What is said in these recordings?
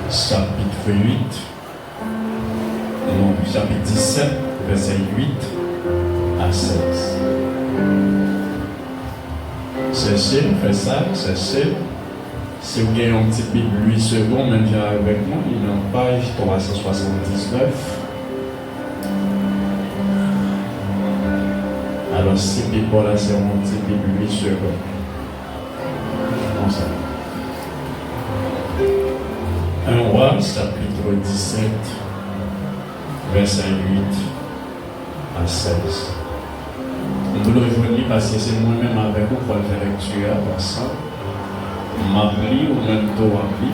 chapitre 8, non, chapitre 17, verset 8 à 16. Cherchez, faites ça, cherchez. Si vous avez un petit Bible 8 secondes, même bien avec moi, il est en page 379. Alors, si Bible là, c'est un petit Bible 8 secondes. Comme ça. 1 Roi, chapitre 17, verset 8 à 16. Nous le rejoignons parce que c'est moi-même avec vous pour faire lecture ensemble. M'appli ou même toi appli.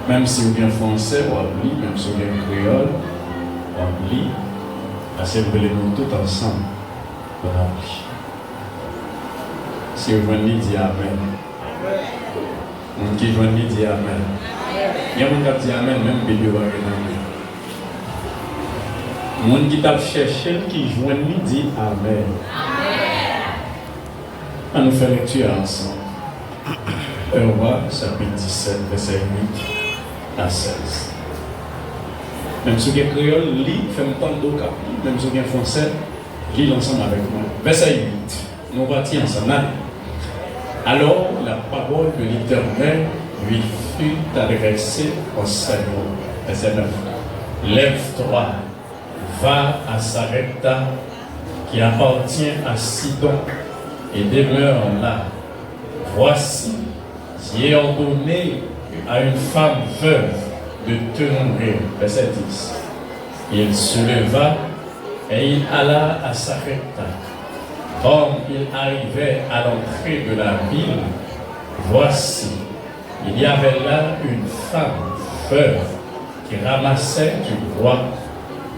Même si vous bien français, ou appli, même si vous bien créole, ou appli. Parce que vous voulez nous tous ensemble pour appli. Si vous venez dire Amen. On qui venez dire Amen. Il y a un qui dit Amen, même bébé va venir. Mon qui t'a cherché, qui joint dit Amen. On nous fait lecture ensemble. 1 Roi, chapitre 17, verset 8 à 16. Même si vous avez créole, lit, faites tant d'eau cap. Même si vous avez français, lis ensemble avec moi. Verset 8. Nous partons ensemble. Alors la parole de l'Éternel lui fut adressée en ces mots. Verset 9. Lève-toi, va à Sarepta, qui appartient à Sidon, et demeure là. Voici, j'ai ordonné à une femme veuve de te nourrir. Verset 10. Il se leva et il alla à Sarepta. Comme il arrivait à l'entrée de la ville, voici, il y avait là une femme veuve qui ramassait du bois.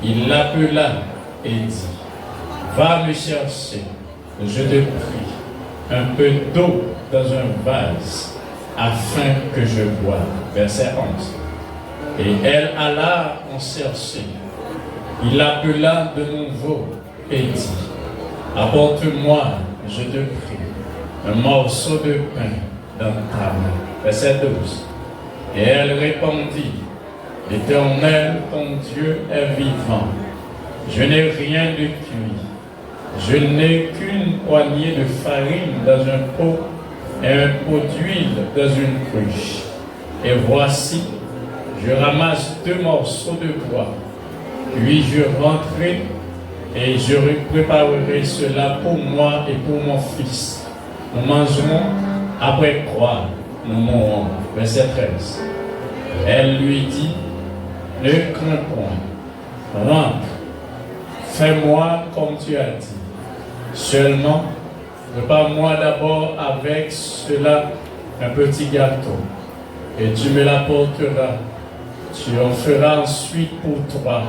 Il l'appela et dit, va me chercher, je te prie, un peu d'eau dans un vase, afin que je boive. Verset 11. Et elle alla en chercher. Il l'appela de nouveau et dit, apporte-moi, je te prie, un morceau de pain dans ta main. Verset 12. Et elle répondit, l'Éternel, ton Dieu, est vivant. Je n'ai rien de cuit. Je n'ai qu'une poignée de farine dans un pot et un pot d'huile dans une cruche. Et voici, je ramasse 2 morceaux de bois. Puis je rentrerai et je préparerai cela pour moi et pour mon fils. Nous mangerons, après quoi nous mourrons. Verset 13. Elle lui dit, ne crains point, rentre, fais-moi comme tu as dit. Seulement, prépare-moi d'abord avec cela un petit gâteau, et tu me l'apporteras. Tu en feras ensuite pour toi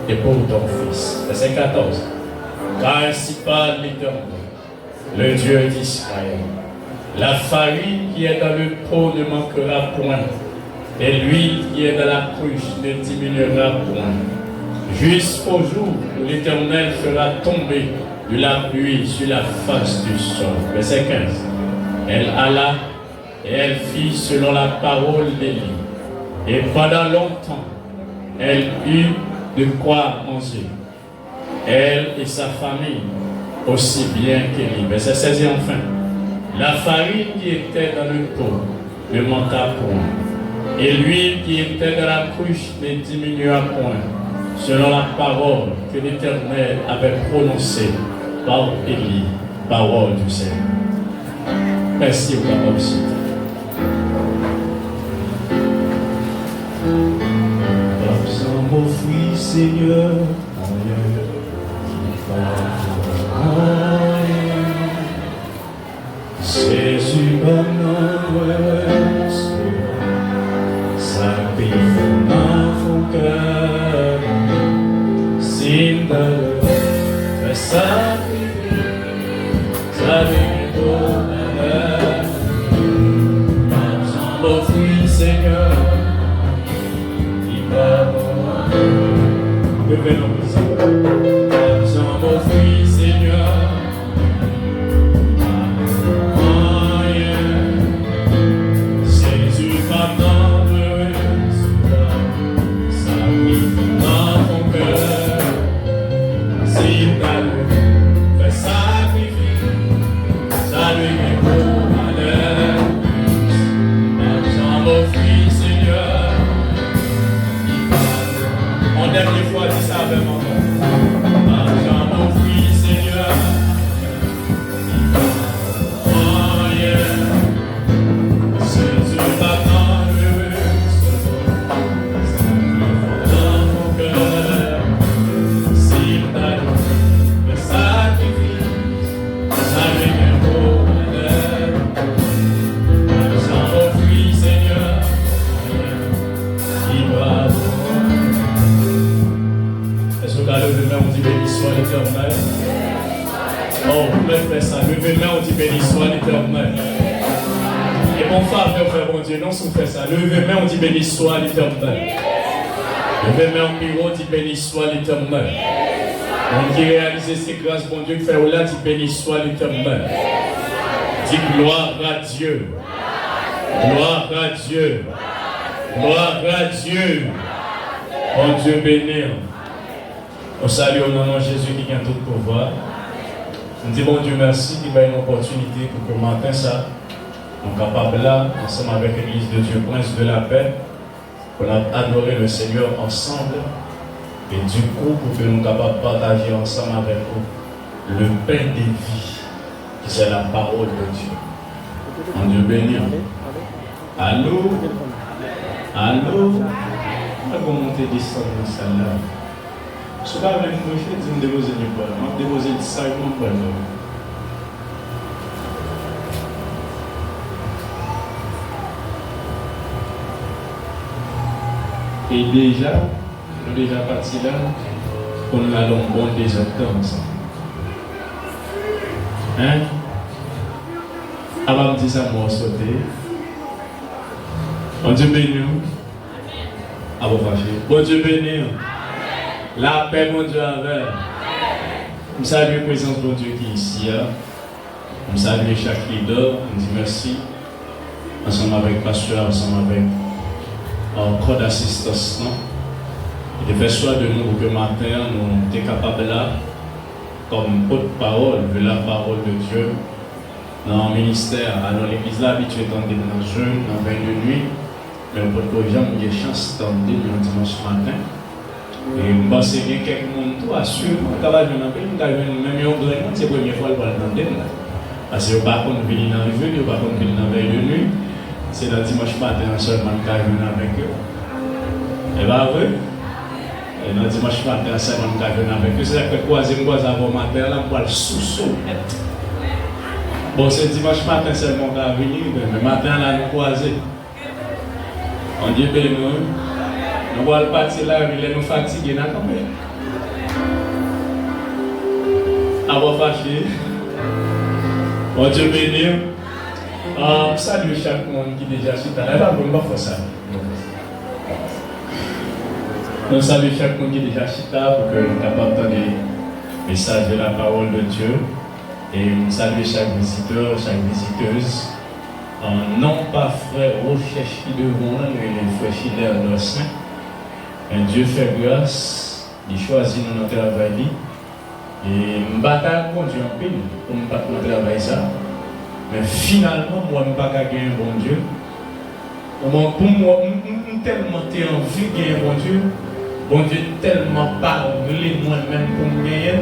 et pour ton fils. Verset 14. Car ainsi parle l'Éternel, le Dieu d'Israël. La farine qui est dans le pot ne manquera point, et l'huile qui est dans la cruche ne diminuera point, jusqu'au jour où l'Éternel fera tomber de la pluie sur la face du sol. Verset 15. Elle alla et elle fit selon la parole d'Élie. Et pendant longtemps, elle eut de quoi manger, elle et sa famille, aussi bien qu'Élie. Verset 16 et enfin. La farine qui était dans le pot ne manqua point, et l'huile qui était dans la cruche ne diminua point, selon la parole que l'Éternel avait prononcée par Élie, parole du Seigneur. Merci au Papa aussi. Sans m'offrir, Seigneur, mon Dieu, qui va Jésus, mon sacrifice mon cœur, signe de le sacrifice, salut ton honneur, sans m'offrir, Seigneur, qui va sans m'offrir, Seigneur. Jésus, pardon. permettre de faire ça. Levez-moi, on dit béni soit l'Éternel. Et mon faveur, frère, mon Dieu, non, si vous faites ça. Levez-moi, on dit béni soit l'Éternel. Levez-moi en bureau, on dit béni soit l'Éternel. On qui réalise ces grâces, mon Dieu, qui fait là, dit béni soit l'Éternel. Dis gloire à Dieu. Gloire à Dieu. Gloire à Dieu. Mon Dieu béni. On salue au nom de Jésus qui gagne tout pouvoir. On dit bon Dieu merci qui m'a une opportunité pour que matin ça, on est capable là, ensemble avec l'Église de Dieu, Prince de la paix, pour adorer le Seigneur ensemble. Et du coup, pour que nous soyons capables de partager ensemble avec vous le pain des vies, qui c'est la parole de Dieu. Mon Dieu béni. Allô? Allô? Comment monter descendre dans cette salle-là? Je ne suis pas avec moi, je vais me déposer du bol. Je vais me déposer du sac, mon bol. Et déjà, nous sommes déjà partis là, pour nous allons bon déjà temps ensemble. Hein? Avant de dire ça, moi, sauter. Bon Dieu béni. Ah bon, bon Dieu béni. La paix, mon Dieu, avec. Je salue la présence de mon Dieu qui est ici. Je salue chaque leader. Je dis merci. Ensemble avec pasteur, ensemble avec un corps d'assistance. Et de faire choix de nous pour que matin, nous sommes capables là, comme porte-parole de la parole de Dieu, dans le ministère. Alors l'église là, habituée dans le jeûne, dans 22 nuits. Mais on peut jamais avoir chance d'entendre le dimanche matin. Et je pense qu'il y a quelques monde tout assure, on va jouer un peu, on va jouer même un grand, c'est la première fois qu'on va l'entendre. Parce que par contre, venir dans le jeûne, par contre, venir dans la veille de nuit, c'est le dimanche matin seulement qu'on va jouer avec eux. Et bien oui, et le dimanche matin seulement qu'on va jouer avec eux. C'est que le troisième mois avant matin, là, on va le sous-soumettre. Bon, c'est dimanche matin seulement qu'on va venir, mais le matin, là, nous croiser. On dit béni, nous allons partir là, mais nous fatigués quand même. Avant fâché. Bon Dieu béni. Salut chaque monde qui est déjà sur ta là, on va faire ça. Nous saluons chaque monde qui est déjà sur ta pour que nous puissions entendre les messages de la parole de Dieu. Et nous saluons chaque visiteur, chaque visiteuse. Non pas frère recherche qui devant, mais les frères fidèles de saint. Mais Dieu fait grâce, il choisit notre travail. Et je bataille contre Dieu en pile pour ne pas notre travail ça. Mais finalement, moi, je ne peux pas gagner un bon Dieu. Pour moi, je tellement envie de gagner un bon Dieu. Bon Dieu tellement parlé moi-même pour me gagner.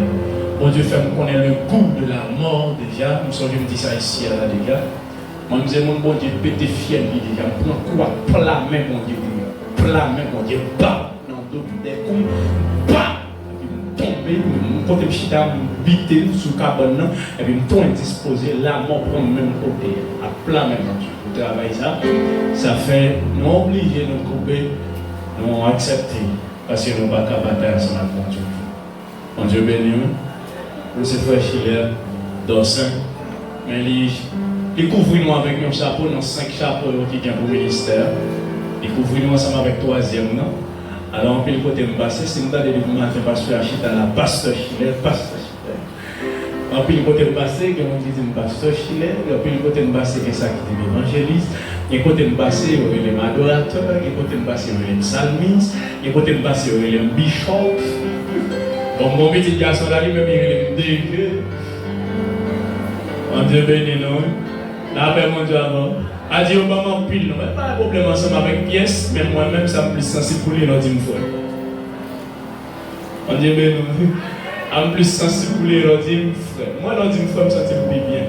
Bon Dieu fait me connaître le goût de la mort déjà. Je me dis ça ici à la dégâts. Moi, je dis, mon bon Dieu, pété fiel déjà. Je prends quoi? Plat même, mon Dieu. Plat même, mon Dieu. Bam! Des coups, bam! Et puis je tombe, je côté chita, je bité sous le cabane, et puis je tombe disposé, la mort prend le même côté, à plat même, mon Dieu. Pour travailler ça, ça fait, nous obliger de nous couper, nous accepter, parce que nous ne pouvons pas battre ensemble avec mon Dieu. Mon Dieu béni, nous c'est frère Schiller, d'Orsin, mais il couvre nous avec un chapeau, dans 5 chapeaux qui viennent pour le ministère, il couvre nous ensemble avec 3e, non? Alors, on peut le côté me passer, c'est nous d'aller le matin pasteur Achita, la pasteur Schiller, pasteur Schiller. On peut le côté me passer, que on dit pasteur Schiller, on peut le côté me passer, que ça qui est l'évangéliste, il côté me passer, il y a les adorateurs, il côté me passer, il y a les psalmistes, il côté me passer, il y a les bishops. Bon, mon petit garçon là, il même il y a les délégués. On Dieu béni nous. La paix, mon Dieu, avant. A dit au maman pile, non, mais pas de problème ensemble avec pièce, mais moi-même, ça me plus sensible pour lui, non, dit frère. On dit, mais non, en plus sensible pour lui, non, dit frère. Moi, non, dit frère, je me sens bien.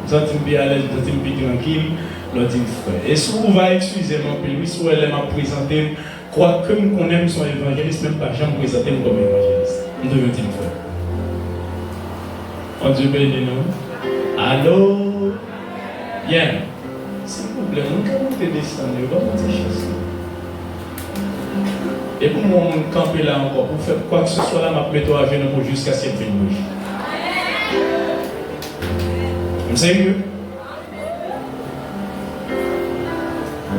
Je me sens bien à l'aise, je me sens bien tranquille, non, dit frère. Et si vous va excuser mon pile, oui, si elle m'a présenté, crois que nous connaissons son évangéliste, même pas jamais présenté comme évangéliste. On devient dit frère. On dit, béni, non. Allô? Bien. S'il vous plaît, nous pouvons te descendre, nous allons te chercher. Et pour moi, on camper là encore, pour faire quoi que ce soit là, je vais mettre à genoux jusqu'à ce qu'il vienne. Sérieux?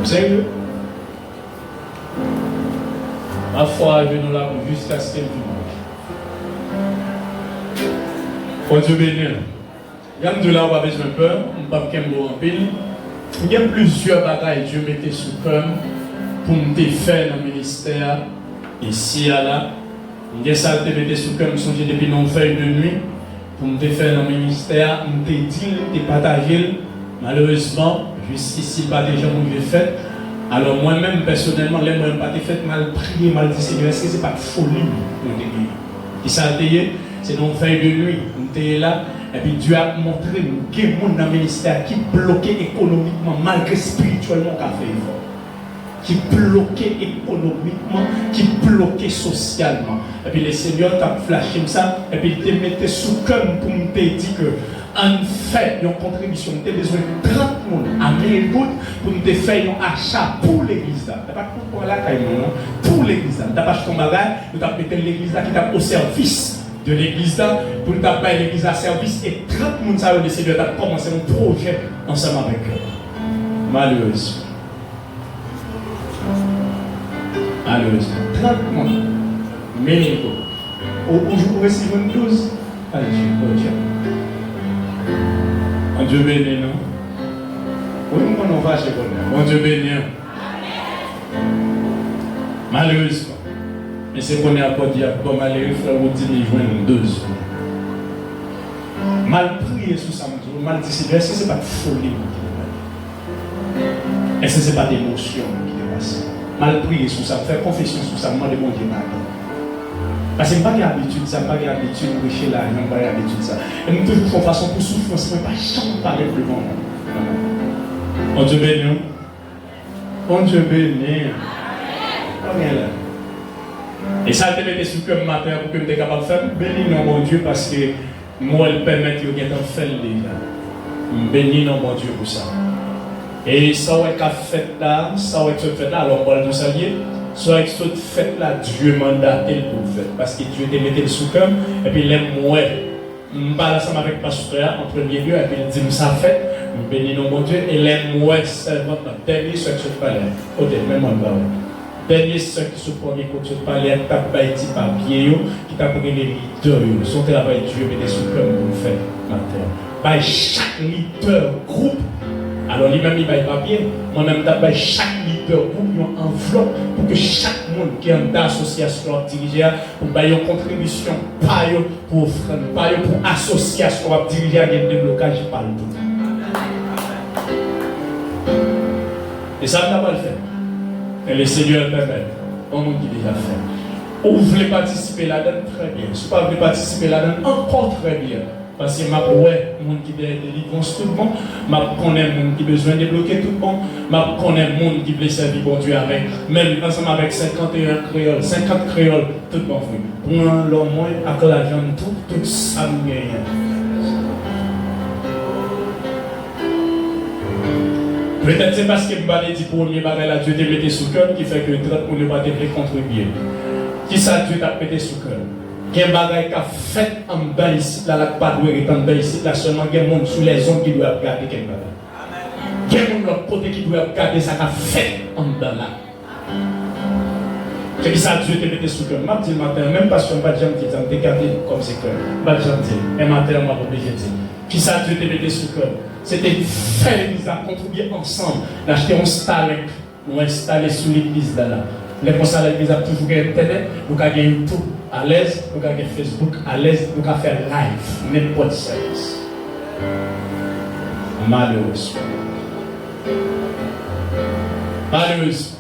Sérieux? Ma foi, je nous la jusqu'à ce qu'elle dimanche. Pour Dieu bénir. Il y a de là où on a besoin de peur, on ne peut pas en pile. Il y a plusieurs bagailles que Dieu mettait sous cœur pour me faire dans le ministère. Ici, là. Il y a ça que mettait sous cœur, je me souviens depuis nos feuilles de nuit. Pour me faire dans le ministère, je me dit, je partager. Malheureusement, jusqu'ici, pas déjà j'ai fait. Alors moi-même, personnellement, les moyens pas fait mal prier, mal dit Seigneur, est-ce que c'est pas de folie? Et ça a été, c'est dans feuille de nuit, on était là, et puis Dieu a montré que les gens dans le ministère qui bloquaient économiquement, malgré spirituellement, qu'a fait effort. Qui bloquaient économiquement, qui bloquaient socialement. Et puis les seigneurs t'ont flashé ça, et puis ils te mettaient sous cœur pour me dire que en fait, une contribution, tu as besoin de 30 personnes à 1000 gouttes pour nous faire un achat pour l'église. Tu n'as pas de pour la pour l'église. Tu n'as pas acheté ton bagage, tu as mis l'église qui est au service de l'église pour nous faire l'église à service et 30 personnes ça le Seigneur a commencé un projet ensemble avec eux. Malheureusement. Malheureusement. 30 personnes. Mais aujourd'hui, recevez 12. Allez, Dieu. Mon Dieu béni, non? Oui, on va chez vous. Mon Dieu béni. Malheureusement. Mais c'est qu'on est à quoi dire, bon, malheureux, frère, vous dites, il joint 2. Mal prier sous ça, mal dit, est-ce que ce n'est pas de folie qui est-ce que ce n'est pas d'émotion qui dépasse? Mal prier sous ça, faire confession sous ça, demander bon Dieu. Parce que je n'ai pas l'habitude, ça, pas l'habitude de prêcher là, je n'ai pas l'habitude de ça. Et nous toujours de façon pour souffrance, mais pas jamais parler plus loin. Mon Dieu béni. Mon Dieu béni. Rien là. Et ça, je te mets sur le matin pour que je sois capable de faire. Béni non, mon Dieu, parce que moi, elle permet de faire déjà. Béni non, mon Dieu, pour ça. Et ça, on a fait là, ça, on a fait là, alors on va le saluer. Soit avec cette fête-là, Dieu mandaté pour le faire. Parce que Dieu te mettait le sous cœur, et puis les moi, je parle ensemble avec le pasteur en premier lieu, et puis il dit, ça fait, je bénis mon Dieu, et les moi, c'est votre dernier soeur qui se parlait. Au même moi, dernier soeur qui se premier côté se parlait, qui t'a pas été papier, qui t'a pris les leaders, son travail, Dieu mettait sous cœur pour le faire matin. Par chaque leader, groupe, alors lui-même il va y papier, moi-même d'abord chaque leader groupe une enveloppe pour que chaque monde qui est en association diriger pour faire une contribution, pas pour offrande, pas pour association diriger à des déblocages par le tout. Et ça ne va pas le faire. Et le Seigneur permet, comme on dit déjà fait. Ou vous voulez participer là-dedans, très bien. Si vous ne voulez pas participer là-dedans, encore très bien. Parce que je connais les gens qui ont délivrance tout le monde, je connais les gens qui ont besoin de débloquer tout le monde, je connais les gens qui veulent servir bon Dieu avec, même ensemble avec 51 créoles, 50 créoles, tout le monde. Pour l'homme, avec l'argent, tout ça nous gagne. Peut-être c'est parce que je dit pour le premier là, Dieu t'a mis sous cœur qui fait que 30 pour ne pas contribuer. Qui ça Dieu t'a pété sous cœur? Il y a des choses qui ont fait en bas ici, là, pas de être en bas ici, là seulement il y a des gens sous les ondes qui doivent regarder quelque chose. Il y a des gens de l'autre côté qui doivent regarder ça qui a fait en bas là. C'est qui ça Dieu te mette sous cœur. Je dis le matin, même parce que je ne vais pas dire, je vais garder comme c'est cœur. Je ne vais pas dire, et matin, je vais obligé de dire. Qui ça Dieu te mette sous cœur? C'était faire l'église à contribuer ensemble, d'acheter un Starlink, nous installer sous l'église là. Les conseils à l'église a toujours internet, nous avons YouTube à l'aise, nous avons Facebook à l'aise, nous avons faire live, n'importe service. Malheureusement. Malheureusement.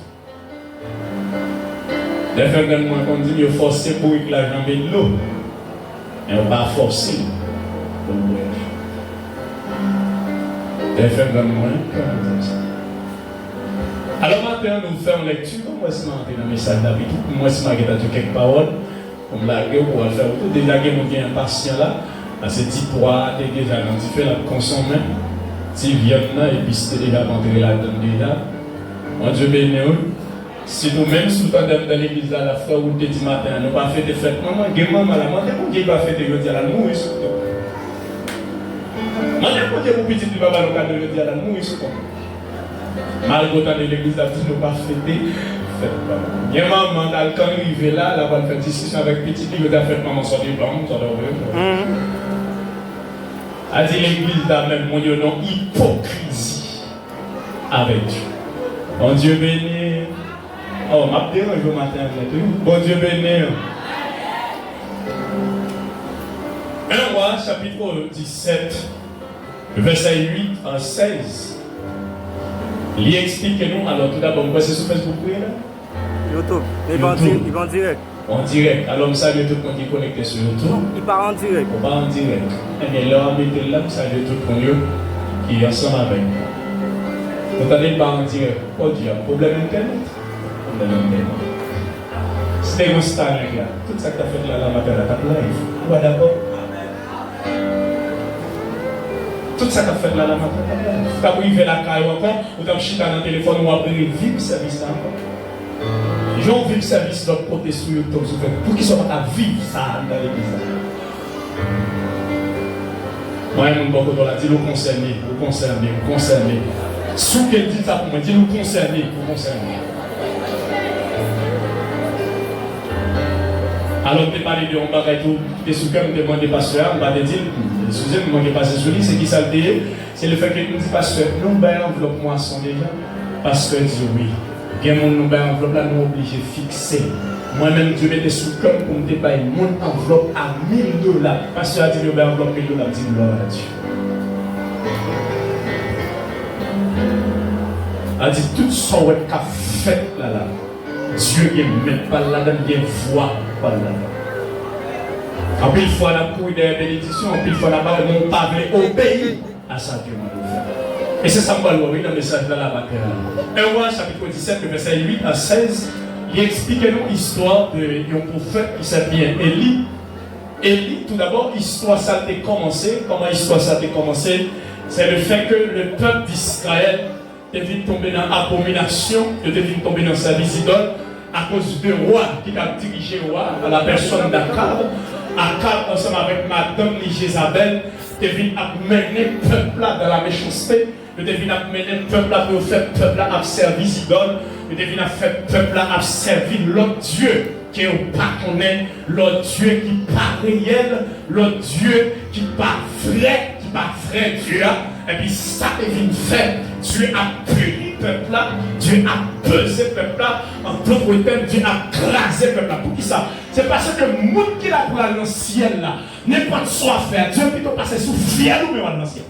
Les frères de moi, comme dit, il faut forcer pour que l'argent vienne de l'eau. Et on va forcer pour le bref. Les frères de moi, comment dire ça? Alors maintenant, nous faisons lecture. Moi, je suis rentré dans le message d'habitude. Moi, je suis rentré dans quelques paroles. Comme la gueule, pour faire tout. Déjà, il y a un patient là. Parce que si toi, tu es déjà dans tu fais la consommer. Si viens là, et puis si tu es déjà rentré là-dedans déjà. Mon Dieu béni. Si nous-mêmes, sous le temps dans l'église, la frère ou le dit matin, nous pas fait de fête. Maman, maman, la maman, on ne pas fait de dire à la mourir. Maintenant, Dieu pour petit papa, nous avons dit à la mourir sous compte. Malgré que l'église a dit nous pas fêter, faites pas. Il y a maman quand arrivé là, la bonne fait discussion avec petit, il a fait maman sortir de banque, ça doit a dit l'église a même mon nom hypocrisie avec Dieu. Bon Dieu béni. Oh, m'a dérangé le matin. Bon Dieu béni. 1 Roi, chapitre 17, verset 8 à 16. Il explique nous, alors tout d'abord, on va sur Facebook là? YouTube. Il va en direct. En direct. Alors, on salue tout le monde qui est connecté sur YouTube. Il part en direct. On va en direct. Et bien là, on met là, on salue tout le monde qui est ensemble avec nous. Vous entendez pas en direct. Oh Dieu, problème internet. Problème internet. C'était un star là. Tout ça que tu as fait là, la matin, là, tu as live. Ouais, d'accord. Tout ça que tu as fait là, la matin, tu as live. Tu as privé la caille encore, ou tu as chita dans le téléphone, ou après le VIP service là encore. J'en vis le service de l'autre côté sur YouTube pour qu'ils soient pas vivre ça dans l'église. Moi, je me dis, vous concernez. Sous qu'elle dit ça pour moi, dis-nous concernez. Alors, tu parles de on va tout, tu es sous cœur, tu demandes pasteur, on va te dire, excusez-moi, je vais passer sur lui, c'est qui ça le dit, c'est le fait que nous dit pasteur, nous, ben, enveloppe moisson déjà, pasteur dit oui. Bien mon enveloppe là, nous obligés de fixer. Moi-même, je mettais sous cœur pour me débailler mon enveloppe à $1000. Parce que a dit que l'enveloppe $1000, dit gloire à Dieu. A dit tout ce qu'on a fait là, Dieu ne met pas là-dedans, il voit pas là-dedans. En plus, il faut la couille des bénédictions, en plus, il faut la barre, on parle au pays à ça Dieu m'a fait. Et c'est ça que je vais dans le message de la bataille. 1 Roi, chapitre 17, verset 8 à 16, il explique nous l'histoire d'un prophète qui s'appelle Élie. Élie, tout d'abord, l'histoire ça a commencé. Comment l'histoire ça a commencé? C'est le fait que le peuple d'Israël devait tomber dans l'abomination, devait tomber dans sa idole à cause du roi qui a dirigé le roi, à la personne d'Akab. Akab, ensemble avec madame Jézabel, devait amener le peuple là dans la méchanceté. Le devine a mené le peuple à faire peuple à servir idole. Le devine a fait peuple à servir l'autre Dieu qui est pas connaît, l'autre Dieu qui pas réel, l'autre Dieu qui pas vrai Dieu. Et puis ça devine fait. Dieu a puni peuple là, Dieu a pesé peuple là. En d'autres termes, Dieu a crasé peuple là. Pour qui ça? C'est parce que le monde qui a pour aller dans le ciel là, n'est pas de soi faire. Dieu plutôt passer sous fiel ou même dans le ciel.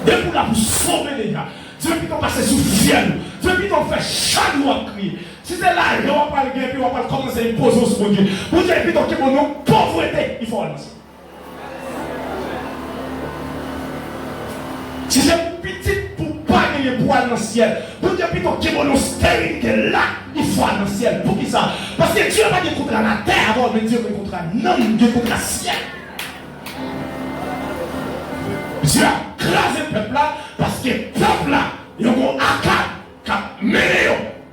Dieu pour la pour sauver les gars. Dieu plutôt passer sous fiel. Dieu plutôt faire chaque jour crier. Si c'est là, on va pas le gagner, on va pas commencer à imposer sur Dieu. Pour Dieu plutôt que mon nom, pauvreté, il faut annoncer. Si c'est petit pour pas gagner pour aller dans le ciel, pour Dieu plutôt que mon nom stérilité là, il faut aller dans le ciel. Pour qui ça? Parce que Dieu n'a pas dit contre la terre avant, mais Dieu veut contre l'homme, Dieu contre le ciel. Dieu a crasé le peuple là parce que le peuple là, il y a un Akab qui a mené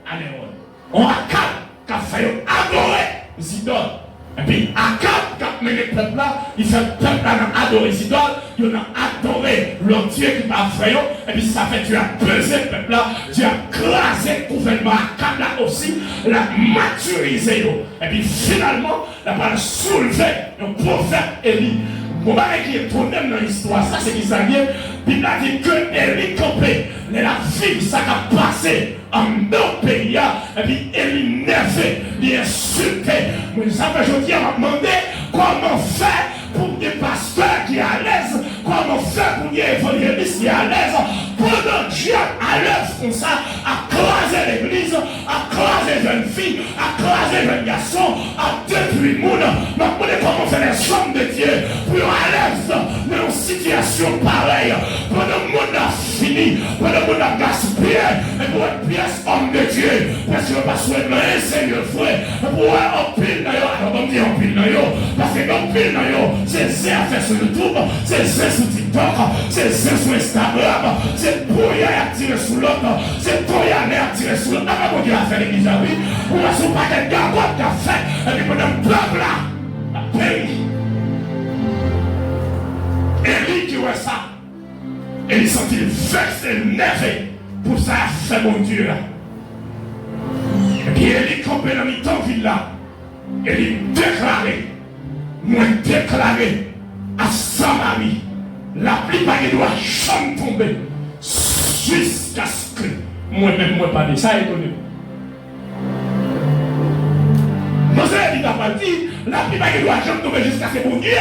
à Néron. Un Akab qui a fait adorer les idoles. Et puis Akab qui a mené le peuple là, il fait le peuple là adorer les idoles, il a adoré leur Dieu qui m'a fait. Et puis ça fait Dieu a pesé le peuple là, Dieu a crasé le gouvernement Akab là aussi, l'a maturisé. Et puis finalement, il a soulevé le prophète Élie. Bon, qui est tourné dans l'histoire, ça c'est qui ça vient. Bible a dit que Élie campé, la vie ça a passé en nos pays, et puis Élie nervé, il insulté. Mais ça fait aujourd'hui, on m'a demandé comment faire pour des pasteurs qui sont à l'aise, comment faire pour des évangélistes qui sont à l'aise, pendant que Dieu à l'œuvre comme ça, à craser l'église, à craser les jeunes filles, à craser les jeunes garçons, à détruire le monde. Mais comment faire les hommes de Dieu pour à l'aise dans une situation pareille, pendant que le monde a fini, pendant que le monde a gaspillé, et pour être pièce homme de Dieu, parce que je ne pas souhaiter un Seigneur frère, pour un pile dans yo, alors on dit un pile dans yo, parce que un pile dans yo, c'est ça à faire sur YouTube, c'est ça sur TikTok, c'est ça sur Instagram, c'est brouillard à tirer sur l'autre, c'est brouillard à tirer sur l'autre. Ah, mon Dieu a fait l'église à lui, on va se pas de gargote qu'a fait, et puis pendant le peuple là, a péri. Et il sentit vexé, énervé pour ça fait mon Dieu. Et puis il est campé dans le temps ville là. Et il déclaré, moi déclaré à Samarie, la pluie pas doit jamais tomber jusqu'à ce que moi-même moi pas ça est connu. Mosè dit n'a pas dit, la pluie pas doit jamais tomber jusqu'à ce que mon Dieu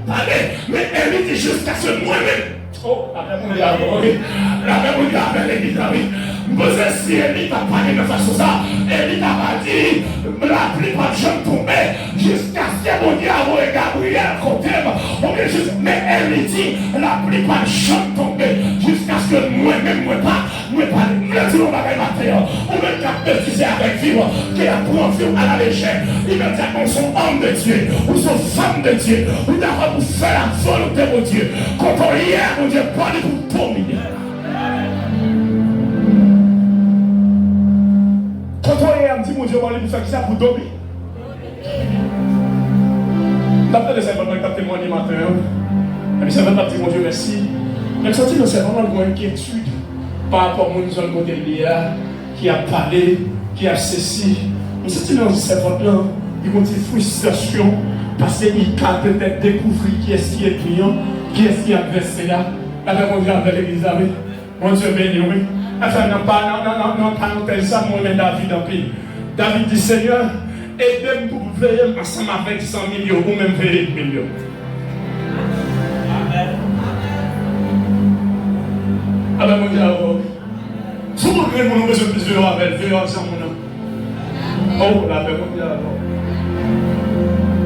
parle, mais elle dit jusqu'à ce que moi-même. Oh, la même on dit avec l'église, oui. Mosè si elle t'a parlé de façon ça, elle t'a pas dit, la pluie pas jamais tomber jusqu'à ce que mon Dieu a envoyé Gabriel côté, mais elle dit, la pluie pas jamais tomber jusqu'à ce que moi-même, moi pas, me dit on va matin, on me capte qui c'est avec vivre, qui apprend à vivre à la légère, immédiatement son homme de Dieu, ou son femme de Dieu, ou d'abord pour faire la volonté de Dieu, quand on y est, mon Dieu, parle pour dominer. Quand on est un petit mon Dieu, on va aller faire qui ça pour dominer. D'après les événements qui ont témoigné matin, et ça va pas dire mon Dieu merci. Mais senti dans ces moments une inquiétude par rapport à mon zone côté Léa qui a parlé, qui a ceci. Mais senti dans ces moments-là, il y a une frustration parce qu'il a peut-être découvert qui est-ce qui est client, qui est-ce qui a versé là. Avec mon Dieu, avec l'Élisabeth, mon Dieu béni, oui. Enfin, non, pas ça, moi-même David en pile. David dit Seigneur, aidez-moi pour veiller ensemble avec 100 millions ou même 20 millions. Amen. Ah ben, mon Dieu, si vous voulez, mon nom, je plus de avec, veillez ensemble, mon nom. Oh, là, ben, mon Dieu,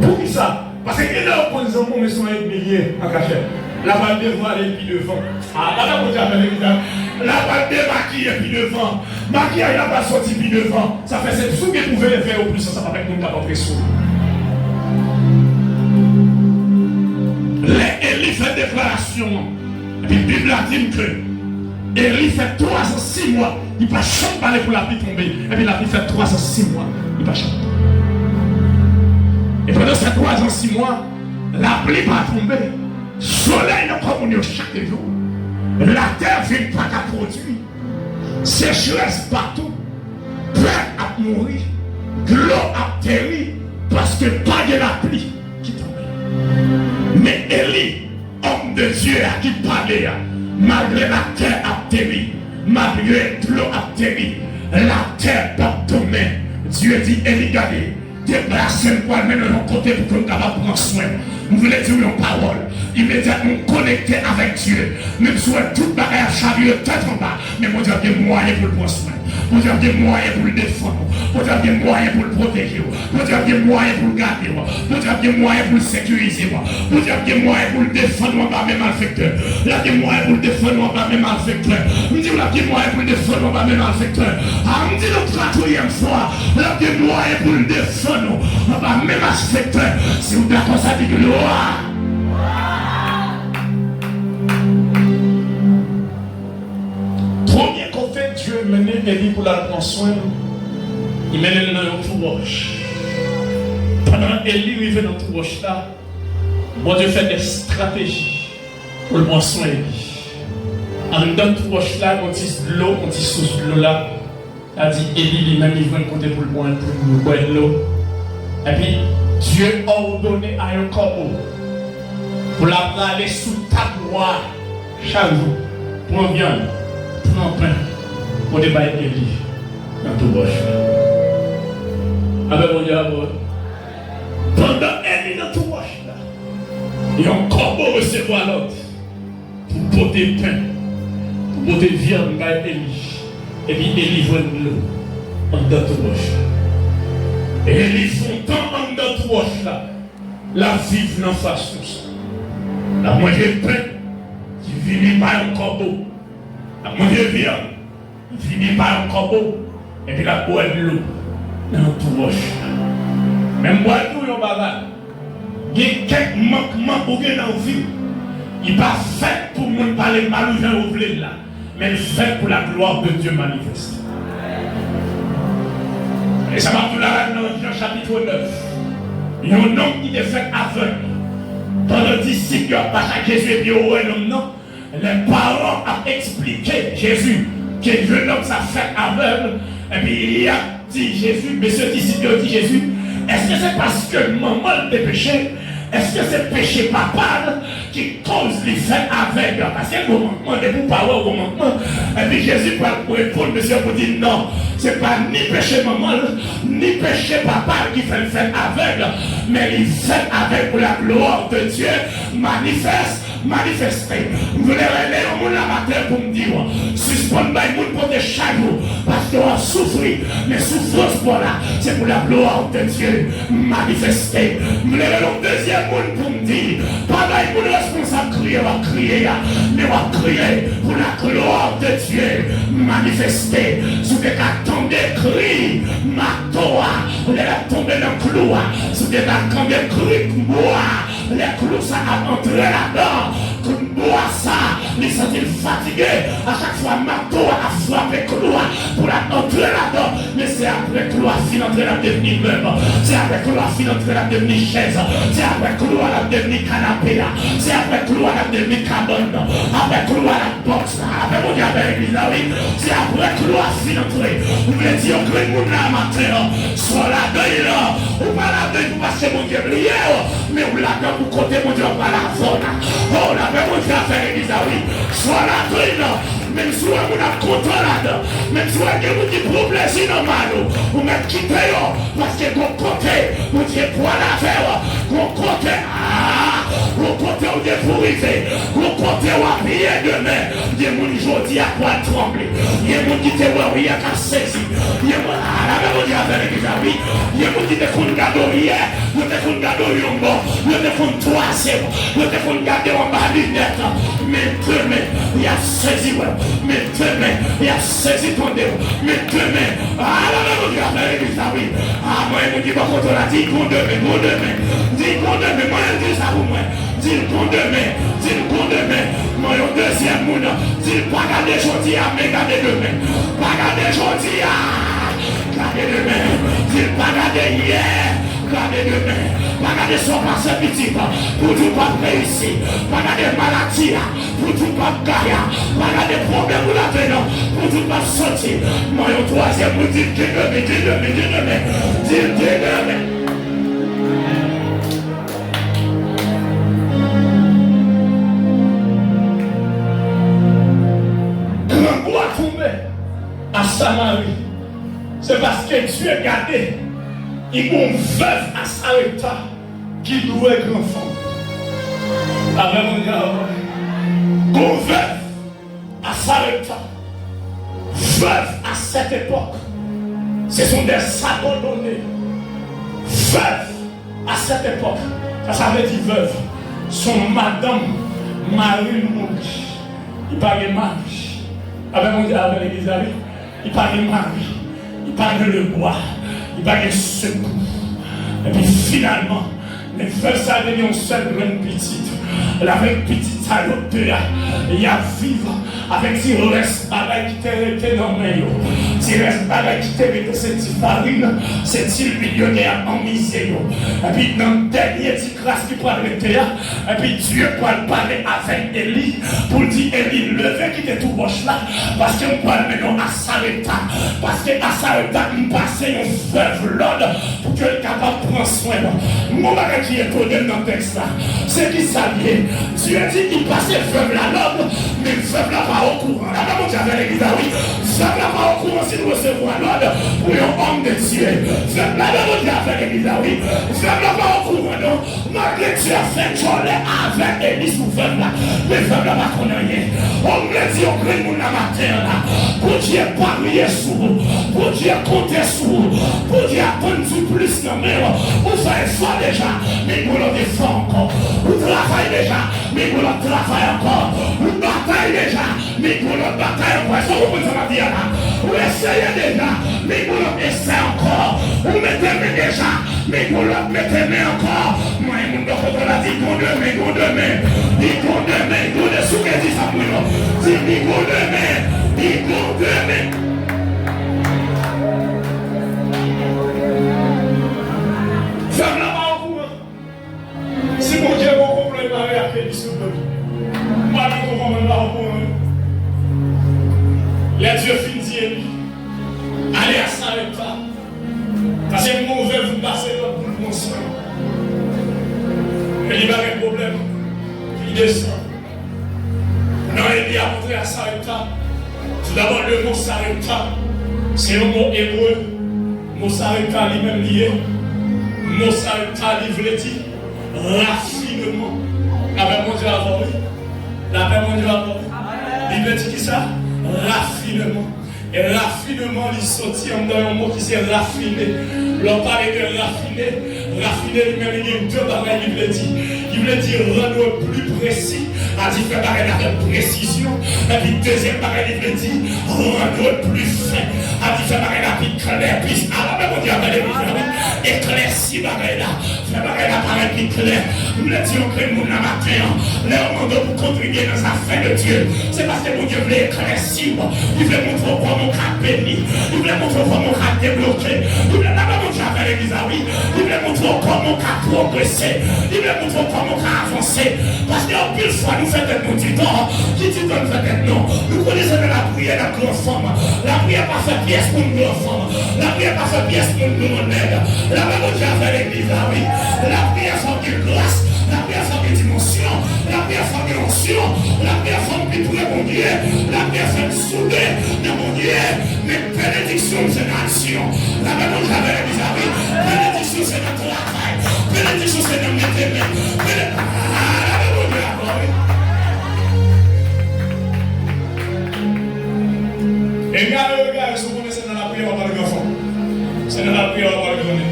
pour qui ça? Parce qu'il y a un exemple pour me soigner de milliers en cachette. La balle de voile et puis devant. Ah, là, mon Dieu, la balle de maquille et puis devant. Maquillage n'a pas sorti puis devant. Ça fait cette soupe que vous pouvez faire au plus, ça va avec nous qui avons sous. Élie fait déclaration. Et puis la Bible a dit que Élie fait 3 ans, 6 mois. Il ne va jamais parler pour la pluie tomber. Et puis la pluie fait 3 ans, 6 mois. Il ne va jamais. Et pendant ces 3 ans, 6 mois, la pluie va tomber. Soleil n'a pas mon chaque jour. La terre vient pas qu'à produire. Sécheresse partout. Prêt à mourir. L'eau a péri parce que pas de la pluie qui tombe. Mais Élie, homme de Dieu à qui parlait, malgré la terre a péri, malgré l'eau a péri, la terre pas tomber. Dieu dit Élie, regardez. Déplacez-moi maintenant de l'autre côté pour que nous puissions prendre soin. Nous voulons dire une parole. Immédiatement connecter avec Dieu. Même si toute barrière charrière tête en bas. Mais mon Dieu a des moyens pour le prendre soin. Mon Dieu a des moyens pour le défendre. Mon Dieu a des moyens pour le protéger. Mon Dieu a des moyens pour le garder. Mon Dieu a des moyens pour le sécuriser. Mon Dieu a des moyens pour le défendre en bas même malfecteur. Il a des moyens pour le défendre en bas même malfecteur. Nous disons qu'il a des moyens pour le défendre en bas même malfecteur. Ah, nous disons la quatrième fois. Il a des moyens pour le défendre. On va même aspecter si vous d'accord ça dit gloire. Trop bien qu'on fait Dieu mener Élie pour la prendre soin. Il mène dans un tout roche. Pendant Élie arrive dans tout roche là, bon Dieu fait des stratégies pour le prendre soin Élie. En dans tout roche là, on dit de l'eau, on dit sous de l'eau là. A dit Élie lui-même il veut côté pour le boire de l'eau. Et puis, Dieu a ordonné à un corbeau pour la aller sous ta gloire chaque jour. Prends viande, prends pain, pour déballer Élie dans tout roche. Avec mon Dieu, pendant Élie dans tout roche, il y a un corbeau recevoir l'autre pour porter pain, pour porter viande par Élie. Et puis, Élie voit de l'eau dans tout roche. Et ils font tant en notre roche là, la vivre en face de ça. La moitié pain, qui finit par un corbeau. La moitié viande, qui finit par un corbeau. Et puis la boire de l'eau dans notre roche. Même boire de l'eau, il y a un bagage. Il y a quelques manquements pour gagner dans la vie. Il n'est pas fait pour nous parler mal ou bien là, mais fait pour la gloire de Dieu manifeste. Et ça va tout là dans Jean chapitre 9. Il y a un homme qui est fait aveugle. Dans le disciple, parce que Jésus est bien au homme, non. les parents ont expliqué Jésus que le jeune homme ça fait aveugle. Et puis il a dit Jésus, mais ce disciple a dit Jésus, est-ce que c'est parce que maman est péché? Est-ce que c'est péché papa qui cause les faits aveugles? Parce que vous demandez pour parler au manquement. Et puis Jésus peut répondre, monsieur, pour dire non, c'est pas ni péché maman, ni péché papa qui fait le fait aveugle, mais il fait aveugle pour la gloire de Dieu manifester. Vous voulez aller au monde amateur pour me dire, suspendre le monde pour des chagrins, parce qu'on a souffert, mais souffrance pour là, c'est pour la gloire de Dieu manifester. Vous voulez aller au deuxième monde pour me dire, pas là, il est responsable de crier, on va crier, mais on va crier pour la gloire de Dieu manifester. Si vous êtes attendu, cri, ma toa, vous êtes tombé dans le clou, si vous êtes attendu, cri, moi, les clous, ça a entré là-dedans. Comme moi ça, les sentir fatigués. À chaque fois, marteau a frappé cloua pour la entrer là-dedans. Mais c'est après cloua fin entrer la devenir meuble. C'est après cloua fin entrer la devenir chaise. C'est après cloua la devenir canapé là. C'est après cloua la devenir cabane. Après cloua la boxe là. Après mon diable l'église là, oui. C'est après cloua fin entrer. Vous voulez dire que le monde là matin, soit la deuil là. Ou pas la deuil pour passer mon diable hier. Mais vous la deuil pour côté mon diable par la zone. Oh la mon Dieu a fait l'église, oui. Soit la trine, même si on a content là-dedans, même si on a des problèmes normal, ou même quitter, parce que mon côté, mon Dieu pour la faire, mon côté, mon côté où Dieu pour arriver, mon côté où à prier demain, il y a mon aujourd'hui à quoi trembler, il y a mon qui te voit, il y a qu'à saisir, il y a mon, la même Dieu a fait l'église, oui. Il y a mon qui te fout gado hier, il te fout gado yombo, il te fout troisième, il te fout gado en bas. Mais demain, il a saisi, mais demain, il a saisi ton déo, mais demain, ah la même Dieu a fait l'église, oui. Ah, moi, il me dit, quand on a dit qu'on demain, moi, je dis ça pour moi, dis qu'on demain, moi, au deuxième monde, dis pas garder aujourd'hui, mais garder demain, pas garder aujourd'hui, garder demain, dis pas garder hier. Regardez demain, regardez son passé petit, pour tout pas réussir, regardez maladie, pour tout pas gagner, regardez problème pour la vie, pour tout pas sortir. Moi, au troisième, vous dites que demain. Grand bois tombé à Samarie, c'est parce que Dieu a gardé. Il y a une veuve à Sarepta qui louait grand fond. Avec mon gars, une veuve à Sarepta. Veuve à cette époque. Ce sont des abandonnés. Veuve à cette époque. Ça veut dire veuve. Son madame Marie mourit. Il parlait Marie. Avec mon gars, avec l'église, il parlait Marie. Il parlait le bois. Il va y avoir secours. Et puis finalement, les veuves ça devient une seule grande petite. La même petite salope il y a vivre avec si reste bagaille qui était dans le maillot. Si reste bagaille qui était cette farine, c'est il millionnaire en misère. Et puis dans le dernier petit grâce qui parle de terre, et puis Dieu peut parler avec Élie pour dire Élie, levez qui était tout proche là, parce qu'on parle maintenant à Sarepta. Parce que à Sarepta, nous passons une veuve l'ordre pour qu'elle soit capable de prendre soin. Mon bagage qui est donné dans le texte là, c'est qui s'habille. Dieu dit qu'il passait veuve la l'ordre, mais veuve la pas au courant. Là, mon Dieu avait l'église, oui. Veuve la pas au courant si nous recevons l'ordre pour un homme de Dieu. Veuve la, mon Dieu avait l'église, oui. Veuve la pas au courant, non. Malgré Dieu a fait journée avec Élie sous veuve là, mais veuve la pas connaît rien. On me dit, on crée mon amateur là. Pour Dieu parier sur vous, pour Dieu compter sur vous, pour Dieu apprendre du plus non mais vous faites ça déjà, mais vous le défend encore. Vous travaillez déjà, mais vous le travaillez encore. Vous bataillez déjà, mais vous le bataillez encore. Est-ce que vous pouvez me dire là? Vous essayez déjà, mais vous le essayez encore. Vous mettez déjà, mais vous le mettez encore. Moi, mon docteur l'a dit qu'on demain, qu'on demain. Dit qu'on demain, qu'on demain. Sous qu'elle dit ça pour nous. Dit qu'on demain, dit qu'on demain. Femme là-bas au courant. Si mon Dieu vous comprend, il va réappeler sur le dos. Moi, je comprends là Dieu finit dit, allez à ça avec toi. Parce que mauvais vous passez dans le bon sang. Mais il n'y a pas de problème. Il descend. Non, il a montré à Sarepta. Tout d'abord, le mot Sarepta, c'est un mot hébreu. Le mot Sarepta lui-même lié. Le mot Sarepta lui veut dire raffinement. La paix mon Dieu avant lui. La paix mon Dieu avant lui. Il veut dire qui ça? Raffinement. Et raffinement, il sortit en un mot qui s'est raffiné. L'on parlait de raffiner. Raffiner lui-même, il y a deux bagages, il veut dire rendre plus précis. A dit faire bagage avec précision. Et puis deuxième bagage, il veut dire rendre plus fin. A dit faire bagage avec clair. Puis alors, même on dit avec les éclairci bagage là. Faire bagage avec plus clair. Nous le disons que le monde la matin, leur monde pour contribuer dans la fin de Dieu. C'est parce que mon Dieu voulait éclaircir. Il voulait montrer quoi mon cas béni. Il voulait montrer quoi mon cas débloqué. Il voulait pas montrer avec l'église à oui. Il voulait montrer quoi mon cas progresser. Il voulait montrer quoi mon cas avancer. Parce qu'en plus fois nous faisons des petits temps. Qui dit qu'on fait des noms. Nous connaissons la prière de la grande femme. La prière pas fait pièce pour une grande femme. La prière pas fait pièce pour une grande nègre. La même Dieu avec l'église à oui. La prière sans qu'il grâce. La prière sans qu'il dimension. La prière sans qu'il onction. La prière sans qu'il tout mon Dieu. La prière sans qu'il soudé de mon Dieu. Mais bénédiction c'est l'action. La même Dieu avec l'église à oui. Bénédiction c'est notre travail. Bénédiction c'est notre métier. Et regardez, si vous connaissez dans la prière, on va parler de l'enfant. C'est dans la prière, on va parler de l'enfant.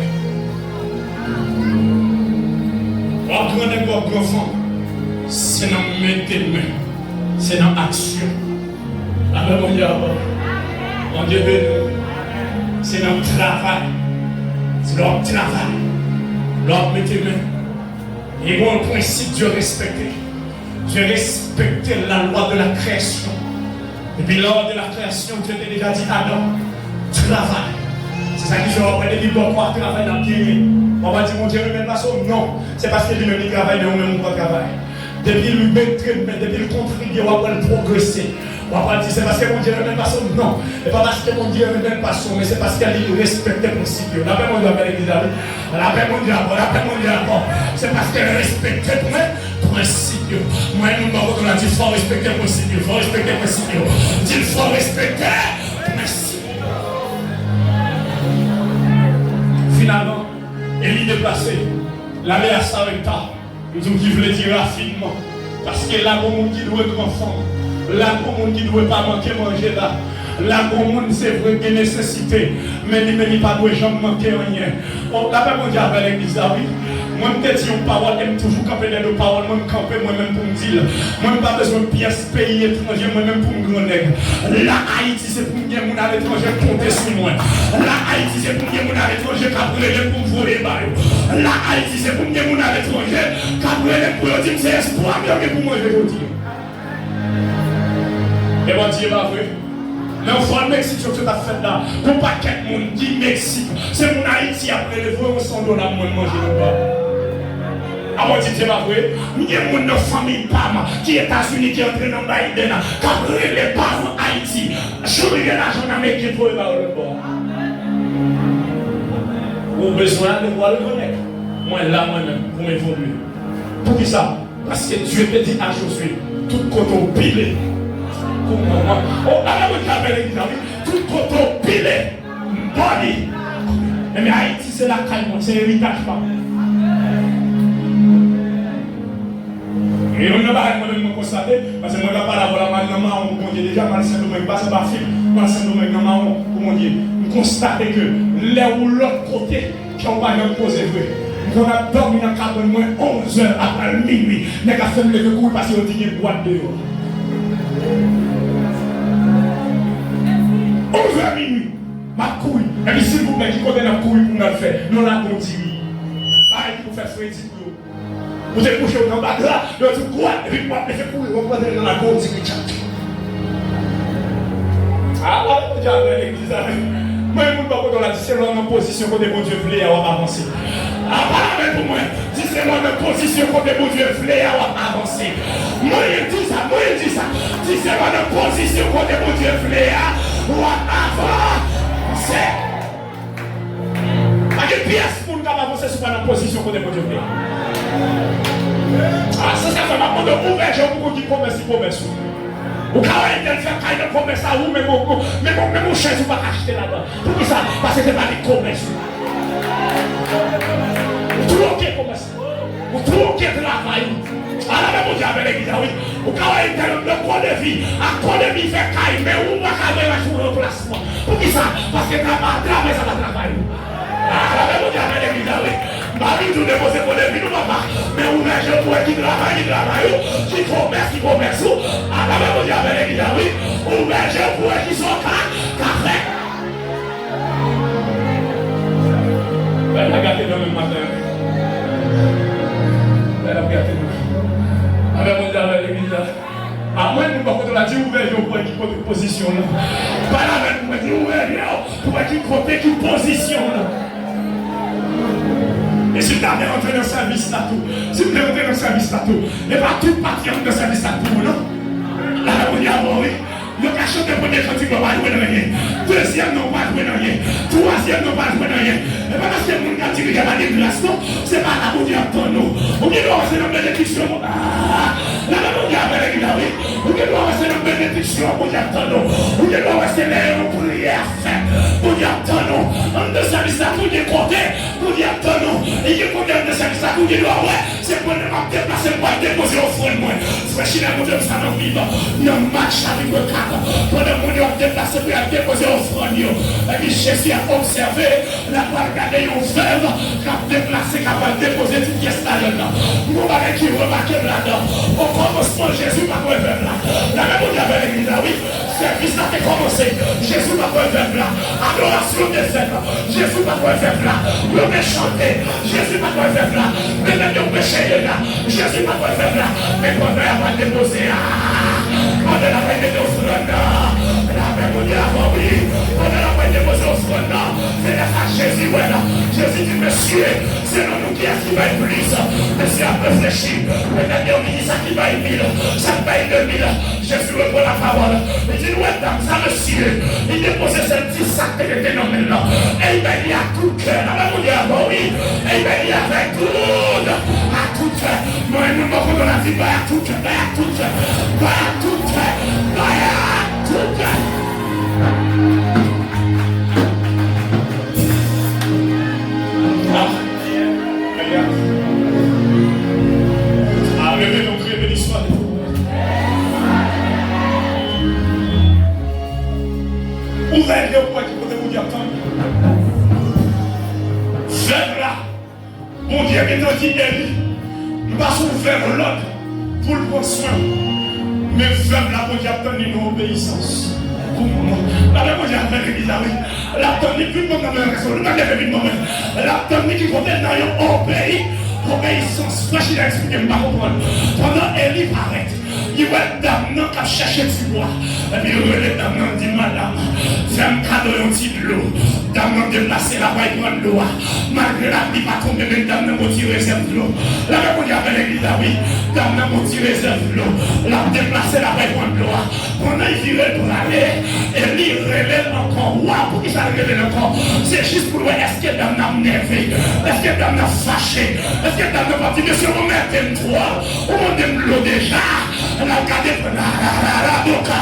On va l'enfant. C'est dans mettre les mains. C'est dans l'action. Alors, mon Dieu, mon Dieu, c'est dans le travail. C'est dans le travail. L'homme met les mains. Et bon, le principe, Dieu respecter. Dieu respecter la loi de la création. Et puis lors de la création, Dieu t'a déjà dit Adam, travaille. C'est ça qui se reprend. Il dit pourquoi travailler dans le pied. On va dire mon Dieu ne met pas ça. Non, c'est parce que lui-même il travaille, mais nous-mêmes on ne travaille. Depuis lui mettre, depuis le contribuer, on va progresser. On va pas dire c'est parce que mon Dieu ne met pas ça. Non, c'est pas parce que mon Dieu ne met pas ça, mais c'est parce qu'il respecte les principes. La paix mon Dieu avec l'église. La paix mon Dieu avant, la paix mon Dieu avant. C'est parce qu'elle respecte les principes. Moi, nous m'avons dit il faut respecter les principes. Il faut respecter les principes. Il faut respecter les principes. Finalement, Élie déplacé, la mère Sarepta, nous qui voulait dire raffinement. Parce que là, pour monde qui doit être enfant, là, pour monde qui ne doit pas manquer manger là. Là, pour monde, c'est vrai qu'il y a nécessité, mais il ne pas doit jamais manquer rien. On n'a pas mon Dieu avec l'église, oui. Moi, je te dis une parole, j'aime toujours camper dans nos paroles, moi, je camper moi-même pour me dire. Moi, je n'ai pas besoin de pièces pays étrangers, moi-même pour me grenouiller. Là, Haïti, c'est pour me dire mon à l'étranger compter sur moi. Là, Haïti, c'est pour me dire mon à l'étranger qu'après pour me voler. Là, Haïti, c'est pour me dire mon à l'étranger qu'après pour me dire que c'est espoir, mais pour moi, je vais dire. Et bon Dieu, pas vrai. Mais on voit le Mexique, ce que tu as fait là. Pour pas qu'un monde dit Mexique. C'est mon Haïti après le vrai, on s'en donne à moi de manger le bas. Ah, moi, c'est pas vrai. Il y a mon famille PAM qui est États-Unis qui est entré dans Biden. Quand les parents Haïti, je regarde l'argent américain pour le bas. Ou besoin de voir le connaître. Moi, là, moi-même, pour m'évoluer. Pour qui ça? Parce que Dieu te dit à Josué, tout coton pilé. Oh, là, vous avez l'église, tout coton pilé. Body. Mais Haïti, c'est la caille, c'est l'héritage. Et on n'a pas moi-même constaté, parce que moi, je ne vais pas la voir la maman, on dit déjà, mal Saint-Domingue, pas ça, pas film, mal Saint-Domingue, maman, comment dire, on constate que là où l'autre côté, qui ont pas posé vrai. On a dormi dans le cadre de moins 11 heures après minuit. Les gars font le coup parce qu'ils ont dit une boîte dehors. 11 heures minuit. Ma couille. Et puis s'il vous plaît, qui connaît la couille pour nous faire, nous l'avons dit oui. Pareil pour faire frédit pour vous. Vous êtes couché au bas là, le truc quoi, et puis vous faire couille, vous prenez dans la côte, dit oui. Ah, on dit à l'église. Moi, je ne sais pas si c'est mon position côté bon Dieu voulait avancer. Ah, pour moi, si c'est mon position côté bon Dieu voulait avancer. Moi, je dis ça, Si c'est mon position côté bon Dieu voulait ou avancer. Pas de pièce pour nous avancer sur la position qu'on est pour Dieu. Ah, ça fait ma demande ouvert, pour qui promesse. Ou quand elle fait une promesse à vous, mais mon chaise, vous ne pas acheter là-dedans. Pour ça, parce que ce n'est pas des promesses. Vous trouvez promesse. Vous trouvez travail. Alors, même vous avez l'église, oui. Ou quand elle fait le cours de vie, à cours de vie, fait caille, mais où va cailler sur le remplacement. Pour qui ça? Parce que travail, ça va travailler. Alors, même vous avez l'église, oui. Marie, tout déposer pour les vies, nous papa. Mais où est-ce que vous qui travaille, qui commerce, alors même vous avez l'église, oui. Où est-ce que vous qui sont café. Elle a gâté dans le matin. Elle a gâté nous. Avec mon Dieu, avec l'église. À moins de nous, par contre, on a dit ouvert pour équipe de position. Pas la même, pour dire ouvert pour équipe de position. Et si vous avez rentré dans le service là tout, si vous avez rentré dans le service là tout, et pas tout partir dans le service là tout, non? Là, on dit avant, oui. Le cachot de premier cantique ne va pas jouer dans rien. Deuxième ne va pas jouer dans rien. Troisième ne va pas jouer dans rien. Et pas parce que mon gars dit qu'il y a pas de grâce, non? C'est pas là pour dire attends-nous. Ou bien nous rester dans la bénédiction. Là, on dit avec les gars, oui. Ou bien nous rester dans la bénédiction pour dire attends-nous. Ou bien nous rester là en prière faite pour dire attends-nous. En deux services là pour dire compter, pour dire attends-nous. Et il y a combien de services là pour dire ouais, c'est pour ne pas déplacer, pour déposer au fond de moi. C'est Chine mon Dieu, ça n'en vivant. Il y a un match avec le cap. Pour le monde a déplacé pour déposer au front. Et puis Jésus a observé, la part regardé une veuve qui a déplacé, qui a déposé toute pièce là-dedans. Nous avons qui remarqué là-dedans. Au commencement, Jésus va pas veuve là. La même on avait l'église là, oui. Service là qui a commencé. Jésus va pas veuve là. Adoration des êtres. Jésus va pas veuve là. Le chanter. Jésus va pas veuve là. Mais même le péché là. Jésus va pas veuve là. Mais quand on va déposer, on a la peine de offrande. La peine de l'avant, oui. On a la peine de poser offrande. C'est là ça, Jésus, voilà. Jésus dit, monsieur, c'est non nous qui va être plus. Monsieur a réfléchi. Peut-être qu'on dit ça qui va être 1000. Ça va être 2000. Jésus reprend la parole. Il dit, ouais, dame, ça, monsieur. Il déposait ce petit sac de phénomène là. Et il va dire à tout cœur. La même on dit avant, oui. Et il va dire avec tout le monde. À tout cœur. Moi, nous, on a dit, à tout cœur, à tout cœur. À tout cœur. À tout cœur. Arrêtez de crier, béni soit de vous. Ouvrez les points qui peuvent vous dire tant. Vers là, mon Dieu, maintenant dit Élie, nous passons vers l'autre pour le prendre soin. Mais vers là, mon Dieu, attendez une obéissance. La même chose avec l'église, oui. La technique qui compte dans le réseau, le même événement, la technique qui compte dans le pays, obéissance. Moi, je l'ai expliqué, je ne vais pas comprendre. Pendant Élie paraît, il va être d'amenant qui a cherché du bois. Et puis, il va être d'amenant dit, madame, fais un cadeau un petit de l'eau. D'amenant déplacer la paille prendre l'eau. Malgré la pluie, pas tomber, mais d'amenant mon petit réserve de l'eau. La même chose avec l'église, oui. D'amenant mon petit réserve de l'eau. La déplacer la paille prendre l'eau. Pendant il virait pour aller, Élie relève encore. Waouh, pour qui ça relève encore? C'est juste pour voir est-ce que dame n'a nervé, est-ce que dame n'a fâché, est-ce que dame n'a pas dit, monsieur, on met un toi, on met de l'eau déjà. Elle a regardé pour la boca,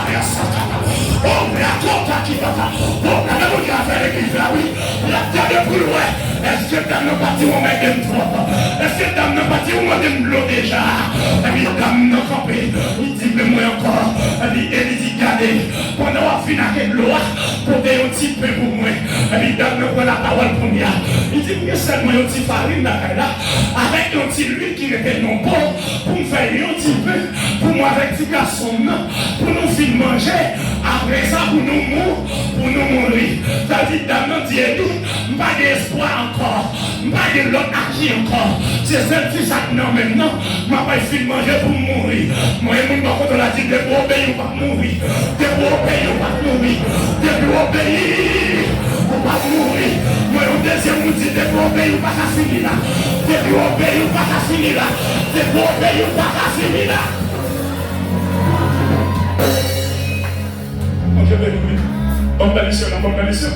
oh, mais la copa qui va pas. Oh, la même chose avec l'église là, oui. La table pour loin. Est-ce que dame n'a pas dit, on met un toi? Est-ce que dame n'a pas dit, on met de l'eau déjà? Et puis, dame n'a pas campé. Il dit, mais moi encore. Et puis, elle dit, regardez, pendant qu'on finit avec l'eau, pour payer un petit peu pour moi. Et puis, dame n'a pas la parole pour moi. Il dit, mais seulement un petit farine là, avec un petit huile qui était non bon, pour me faire un petit peu, pour moi avec petit garçon, pour nous finir manger. Après ça, pour nous mourir. Ça dit, dame n'a dit, pas d'espoir encore, pas de l'autre acquis encore. C'est celle qui s'attend maintenant, ma pas finir manger pour mourir. Moi, je ne l'a dit, de pour obéir ou pas mourir. De pour obéir ou pas mourir. De pour obéir ou pas mourir. Moi, au deuxième, vous dites, de pour obéir ou pas finir là. De pour obéir ou pas finir là. De pour obéir ou pas finir là. Moi, je vais louer. Bonne bénédiction, bonne bénédiction.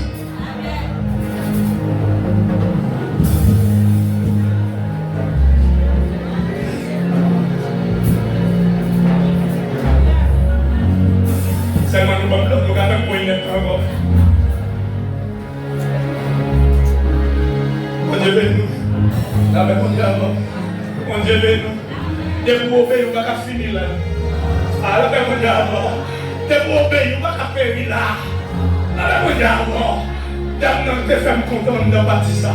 Seulement nous sommes là, nous avons pour une encore. Mon Dieu bénis nous. Avec mon Dieu avant. Mon Dieu bénis nous. Des pour obéir, nous ne pouvons pas finir là. Avec mon Dieu avant. Des pour obéir, nous ne pouvons pas finir là. Avec mon Dieu avant. D'abord, te fait content de bâtir ça.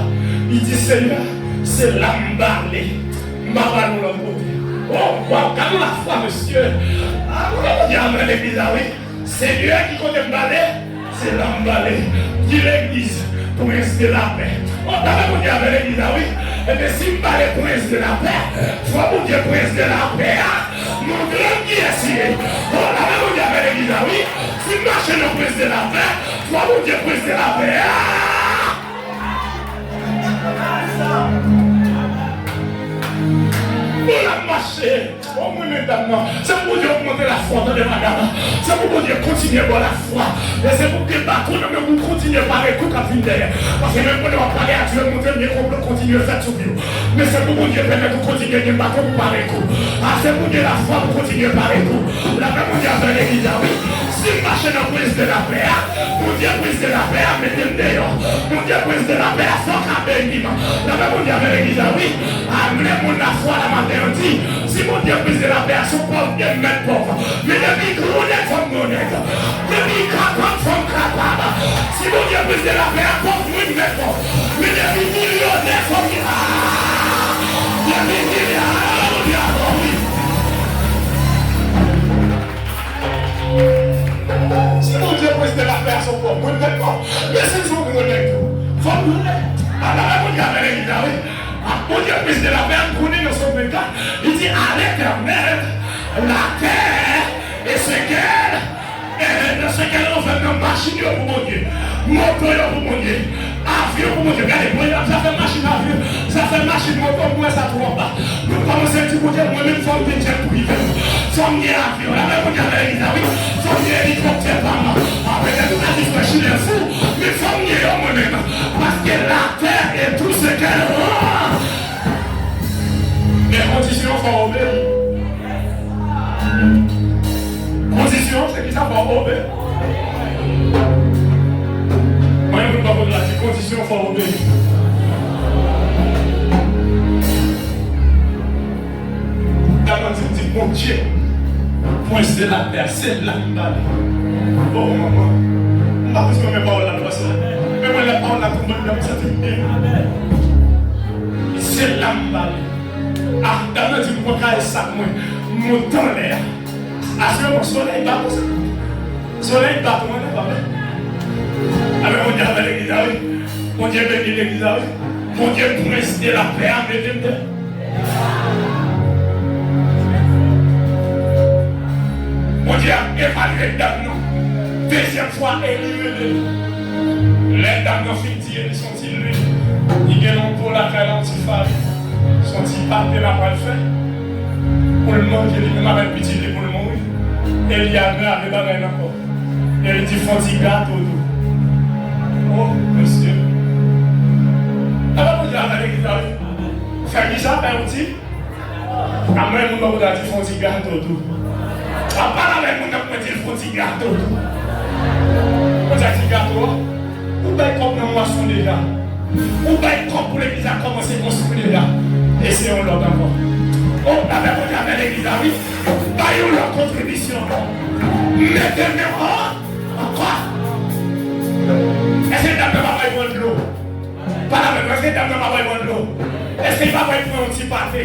Il dit Seigneur, c'est l'emballé. M'abandonne nous l'autre côté. Oh, quand la foi, monsieur. Ah, mon Dieu, dans l'église, oui. C'est Dieu qui compte emballer, c'est l'emballer. Dit l'église, prince de la paix. On t'avait mon Dieu avec l'église, oui. Et bien si m'baller prince de la paix, soit mon Dieu prince de la paix. Mon grand qui est ici. On t'avait mon Dieu avec l'église, oui. Si marche le prince de la paix, soit mon Dieu prince de la paix. Pour la marcher, oh mon mesdames, c'est pour Dieu augmenter la foi de madame, c'est pour Dieu continuer par la foi, et c'est pour que le bateau ne vous continue par les coups à finir, parce que même quand on va parler à Dieu, montrer bien qu'on peut continuer à faire tout bien, mais c'est pour Dieu permettre de continuer le bateau pour par les coups, c'est pour Dieu la foi pour continuer par les coups, la même on dit avec l'église, oui, si marche dans le prince de la paix, mon Dieu prince de la paix, mettez-le dehors, mon Dieu prince de la paix, faut qu'à bénir, la même on dit avec l'église, oui, amenez-moi la foi la matin. Si mon Dieu brise la paix, son pauvre Dieu met pauvre. Mais depuis honnête comme honnête. Depuis capable comme capable. Si mon Dieu brise la paix, pauvre oui met pauvre. Mais depuis millionnaire comme depuis milliardaire, oui. Si mon Dieu brise la paix, son pauvre oui met pauvre. Mais c'est son honnête. Faut honnête. Alors, mon Dieu avec l'église, oui. Mon Dieu, prise de la paix, on connaît dans son métal. Il dit à l'Éternel, la terre et ce qu'elle, et de ce qu'elle a fait une machine pour mon Dieu, moto pour mon Dieu, avion pour mon Dieu. Regardez, ça fait machine avion, ça fait machine moto, moi ça trouve pas. Nous commençons à dire, mon Dieu, moi-même, forme de jet privé, forme d'avion, la même on avait dit, oui, forme d'hélicoptère, après tout, la machine est fou, mais forme de moi-même, parce que la terre et tout ce qu'elle a. Les conditions sont obéies. Conditions, c'est qui ça va obéir. Moi, je ne peux pas vous dire, les conditions sont obéies. D'abord, tu dis, mon Dieu, point c'est la terre, c'est la balle. Oh, maman, parce que mes paroles là, mais moi, les paroles là, tout le monde, ça c'est la balle. Ah, dans le monde, ça, mon temps l'air. Ah, c'est mon soleil, pas possible. Soleil, pas pour moi, pas vrai. Alors, on dit avec l'église, oui. Mon Dieu bénit l'église, oui. Mon Dieu prince de la paix, mettez-le. Mon Dieu a évalué les dames, non. Deuxième fois, élu. Les dames, non, fictives, ils sont élus. Ils gagnent pour la caille antifale. Son petit papier n'a pas le fait. Pour le manger, il m'a même petit pour le mourir. Et il y a un avec la reine encore. Et il dit faut petit gâteau. Oh, monsieur. Alors, vous dites avec l'église, faire qui ça, faire un petit? Après, vous m'avez dit faut petit gâteau. Après, avec vous m'avez dit faut petit gâteau. Vous avez dit gâteau? Vous avez comme une moisson déjà. Vous avez comme pour l'église à commencer à construire déjà. Et c'est un lot encore. Oh, avec l'église, oui. Baillons leur contribution. Mettez-le encore. Est-ce que dame ne va pas prendre de l'eau? Pas la même, est-ce que dame ne va pas prendre de l'eau? Est-ce qu'il va pas prendre un petit pâté?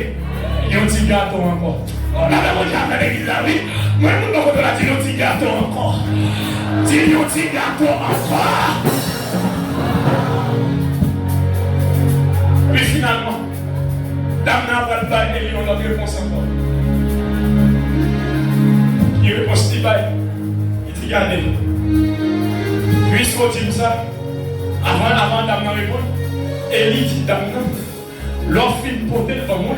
Il y a un petit gâteau encore. On avait avec l'église, oui. Moi, je ne peux pas dire un petit gâteau encore. Dis un petit gâteau encore. Puis finalement, dame n'a pas le bail et il a une réponse encore. Il répond si bail. Il dit regardez. Puis il se dit ça. Avant dame n'a répondu. Et il dit dame n'a. Leur film porté devant moi.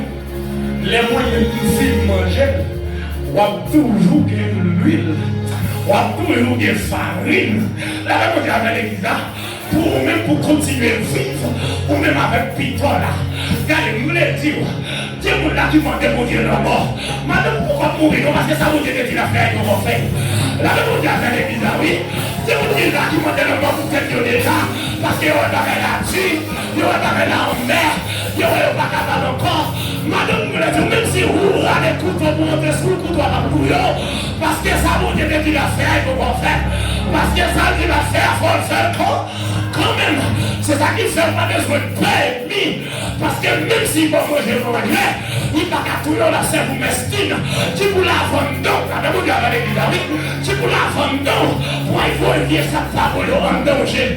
Les moyens du film manger. On a toujours gagné l'huile. ou à tout de farine. La même chose avec l'église, pour vous-même pour continuer à vivre, ou même avec Pito là. Regardez, je voulais dire, Dieu vous l'a demandé pour dire la mort. Madame, pourquoi mourir? Parce que ça vous dit que tu l'as fait, comment on fait. La même chose avec l'église, oui. Dieu vous dit là, demandé la mort pour quelqu'un déjà. Parce qu'il y a pas là-dessus, il y a pas là en mer, il y a pas capable encore. Madame, vous l'a dit, même si vous allez couteau pour monter sous le couteau à la bouillon, parce que ça vous dit que tu l'as fait, il faut qu'on fait. Parce que ça, tu l'as fait, il faut le faire quand même. C'est ça qui fait pas besoin de paix et parce que même si vous mangez le regret, il n'y a pas tout la serre vous m'estime. Tu vous la vendons, vous avez l'église, tu vous la vendons pour évoluer sa parole en danger.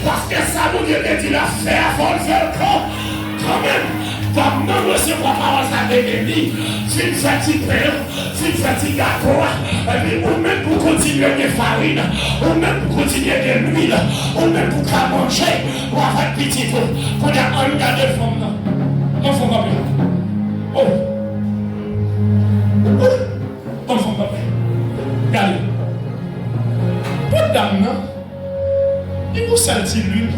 Parce que ça vous dit que tu l'as fait, il faut le faire quand même. Comme non recevoir parole ça l'église, tu ne fais petit pain, tu ne fais petit gâteau, ou même pour continuer des farines, ou même pour continuer de l'huile, ou même pour manger, ou avec petit peu, qu'on a un gars de femme. On fait pas bien. Oh. On fait pas bien. Regardez. Pour dame, non? Il vous sentit l'huile,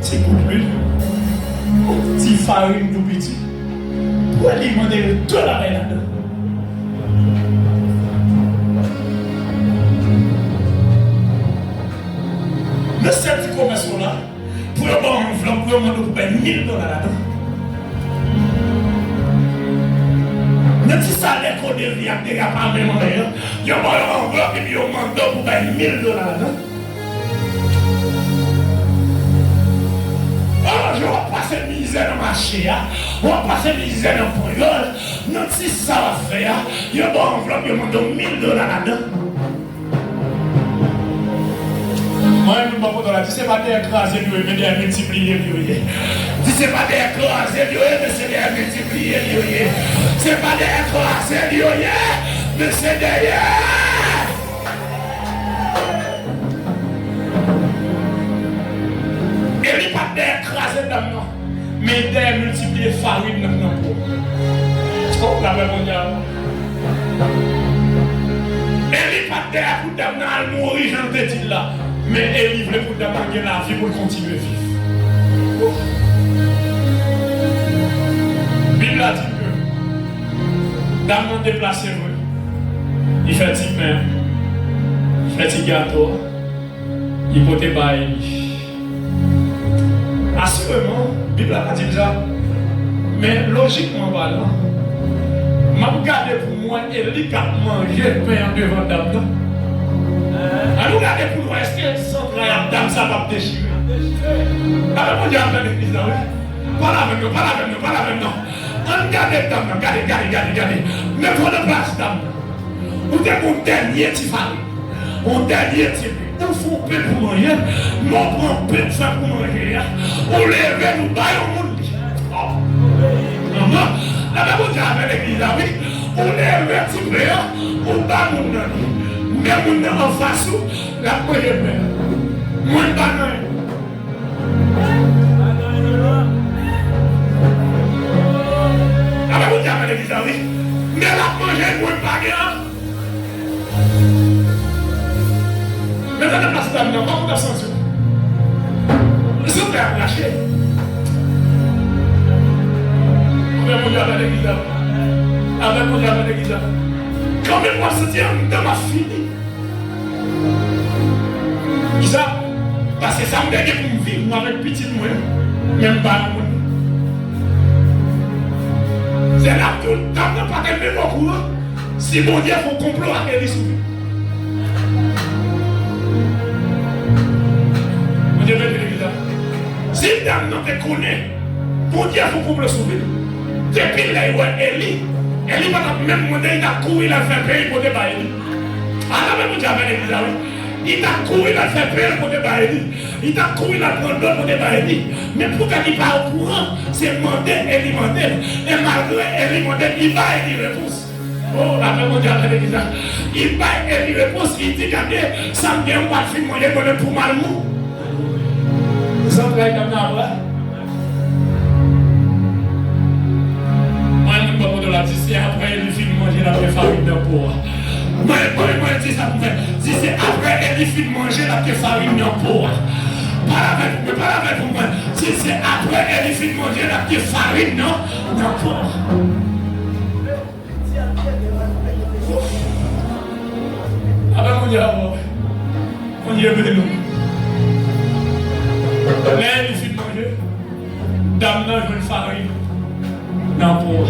c'est pour l'huile. Petit farine tout petit. Pour alimenter le $2 là-dedans. Le seul du commerce là, pour le bon enveloppe, pour demander pour $1,000 là-dedans. Même si ça n'est qu'on devient, il n'y a pas même rien. Il y a un enveloppe et puis on demande pour $1,000 là-dedans. Oh, je vais passer misère dans ma marché, on va passer misère dans le poignet. Non, si ça va faire, il y a une enveloppe, il y a $1,000 là-dedans. Moi, je ne sais pas dans la vie, c'est pas d'écraser, mais de multiplier. Si c'est pas d'écraser, mais c'est de multiplier. C'est pas d'écraser, mais c'est derrière. Il n'y a pas d'écraser dans nous, mais de multiplier farine dans nous. Oh, la même mondiale. Il n'y a pas d'écraser dans nous, mourir, j'en ai dit là. Mais il voulait pour demander la vie pour continuer à vivre. La Bible a dit que dans le déplacé, il fait petit pain, il fait petit gâteau, il peut te bailler. Assurément, la Bible a dit ça. Mais logiquement, voilà. Je regarde pour moi, il a mangé le pain devant dame. Alors, regardez pour nous, est-ce que sans travail, dame, ça va me déchirer? Alors, on dit à l'église, pas avec nous. Regardez, dame, regardez. Mais pour le place, dame, vous êtes mon dernier petit farine, mon dernier petit peu. On faut paix pour manger, on prend paix pour faire pour manger. On lève, nous baillons au monde. Non, la même chose avec l'église, oui. On lève un petit peu, on bat mon nom. Mais on est en face, la première paix. Moins de bananes. La même chose avec l'église, oui. Mais la manger moins de bananes. Mais ça ne passe pas, non, pas pour sens. Le souffle est lâché. Avec mon avec l'église. Avec mon avec l'église. Quand même, moi, se tient dans ma fille. Ça, parce que ça me donne pour me vivre avec petit moi, même pas moi. C'est là que tout le temps, pas qu'elle me beaucoup. Si mon Dieu faut complot à elle souffrir. Mon Dieu veut dire si dame non te connaît, mon Dieu faut complot souffrir. Depuis là, elle va même mon Dieu, il a couru, il a fait payer pour débattre. Alors même mon Dieu avait l'église. Il t'a couru, il a fait peur pour te bailler. Il t'a couru, il a pris l'eau pour te bailler. Mais pour qu'il pas au courant, c'est demander et demander. Et malgré et demander, il va et il repousse. Oh, la même mondiale avec l'église. Il va et il repousse. Il dit que ça me vient pas de film, moi, il est pour malmou. Vous entrez comme ça, voilà. Moi, je ne peux pas de la dire, après, il filme manger la vraie farine de pour. Moi, dis ça pour faire. Si c'est après elle finit de manger la farine dans pour. Pas avec moi. Si c'est après elle finit de manger la farine dans pour. Ah ben mon Dieu, on y est venu. Là, elle finit de manger. Dame n'a une farine dans pour.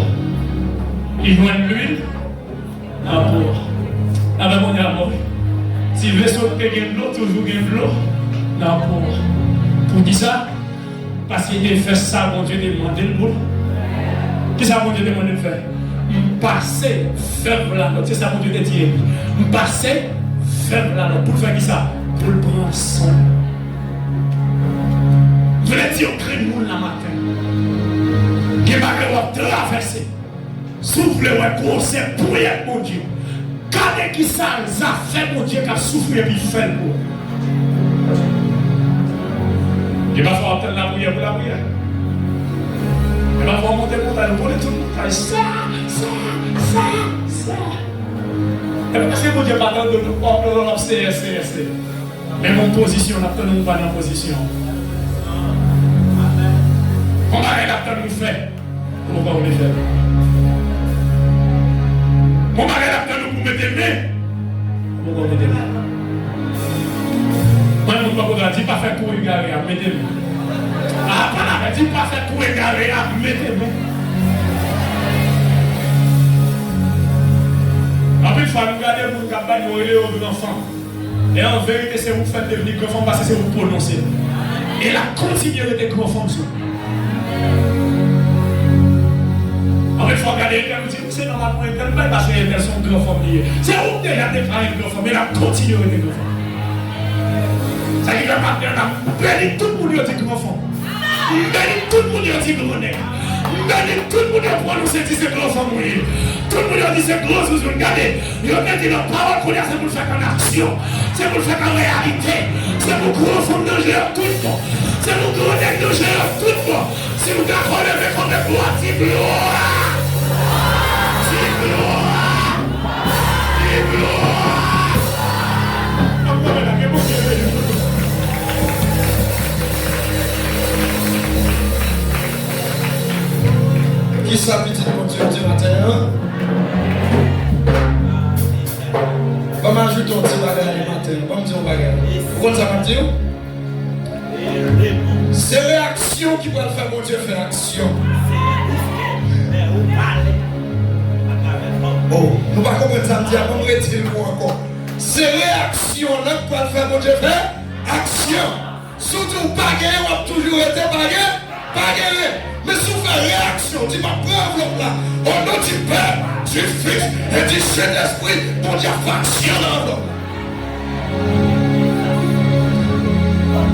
Il voit de l'huile dans pour. Ah ben mon Dieu, si le vaisseau gagne de l'eau, toujours gagne de l'eau dans pour. Pour qui ça? Parce qu'il a fait ça, mon Dieu demande le boulot. Qu'est-ce que mon Dieu demande de faire? Passer faible la note. C'est ça mon Dieu te dit. Passer faible la note. Pour faire qui ça? Pour le prendre son. Je voulais dire au crée de monde la matin. Qui va traverser. Souffle, ouais, gros, c'est pour être mon Dieu. Quand qui ça a fait mon Dieu qui a soufflé et puis fait le mot. Il va falloir attendre la prière pour la prière. Il va falloir monter pour aller pour tout le monde. Ça. Et parce que mon Dieu pas dans le c'est. Mais mon position, on n'a pas dans position. On va aller nous faire. Comment on va faire? On va aller nous pour mettre les mains. Comment on va mettre les mains? Moi, je ne peux pas faire pour égarer à mettre les mains. Ah, pas la dis pas faire pour égarer à mettre les mains. En plus, il faut nous garder pour le campagne aux enfants. Et en vérité, c'est vous faites devenir grand parce que c'est vous prononcer. Et la continuité grand enfant. En fait, il faut regarder les gens, c'est normalement tellement parce qu'elles sont grand famille. C'est où déjà des frères grand famille, mais la continuité grand famille. Ça dit que le partenaire a béni tout le monde dit grand enfant. Béni tout le monde dit grand nègre. Béni tout le monde a prononcé dit c'est grand famille. Tout le monde a dit c'est gros sous une gardée. Il a dit la parole qu'on a, c'est pour le faire en action. C'est pour le faire en réalité. C'est pour gros fond de géant tout le temps. C'est pour gros nègre de géant tout le temps. Si vous avez relevé comme un bois, c'est gloire. Qui ça, petit mon Dieu, du matin? On va ajouter un petit bagage le matin. On va me dire un bagage. Vous comprenez ça, ma dire? C'est réaction qui va faire mon Dieu faire action. Oh, nous ne pouvons pas comprendre ça, on va retirer le mot encore. C'est réaction là qui va faire mon Dieu faire action. Surtout pas gagner, on va toujours été pas gagner. Mais si vous faites réaction, tu vas prendre là. Au nom du Père, du Fils et du Saint-Esprit, pour dire action là.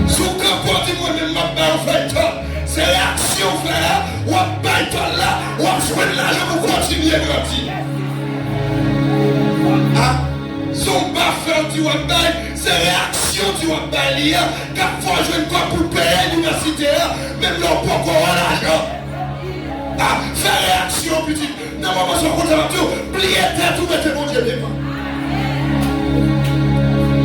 Sous quand dis-moi même ma mère en fait, c'est réaction frère, ou à bailler là, ou à jouer l'argent pour continuer à grandir. Ah, son baffer du Wabay, c'est réaction du Wabay, quand fois je ne crois pour payer l'université, même non pas encore l'argent. Ah, fais réaction, petit. Non, maman, son compte à tout, pliez tête, tout mettez mon Dieu devant.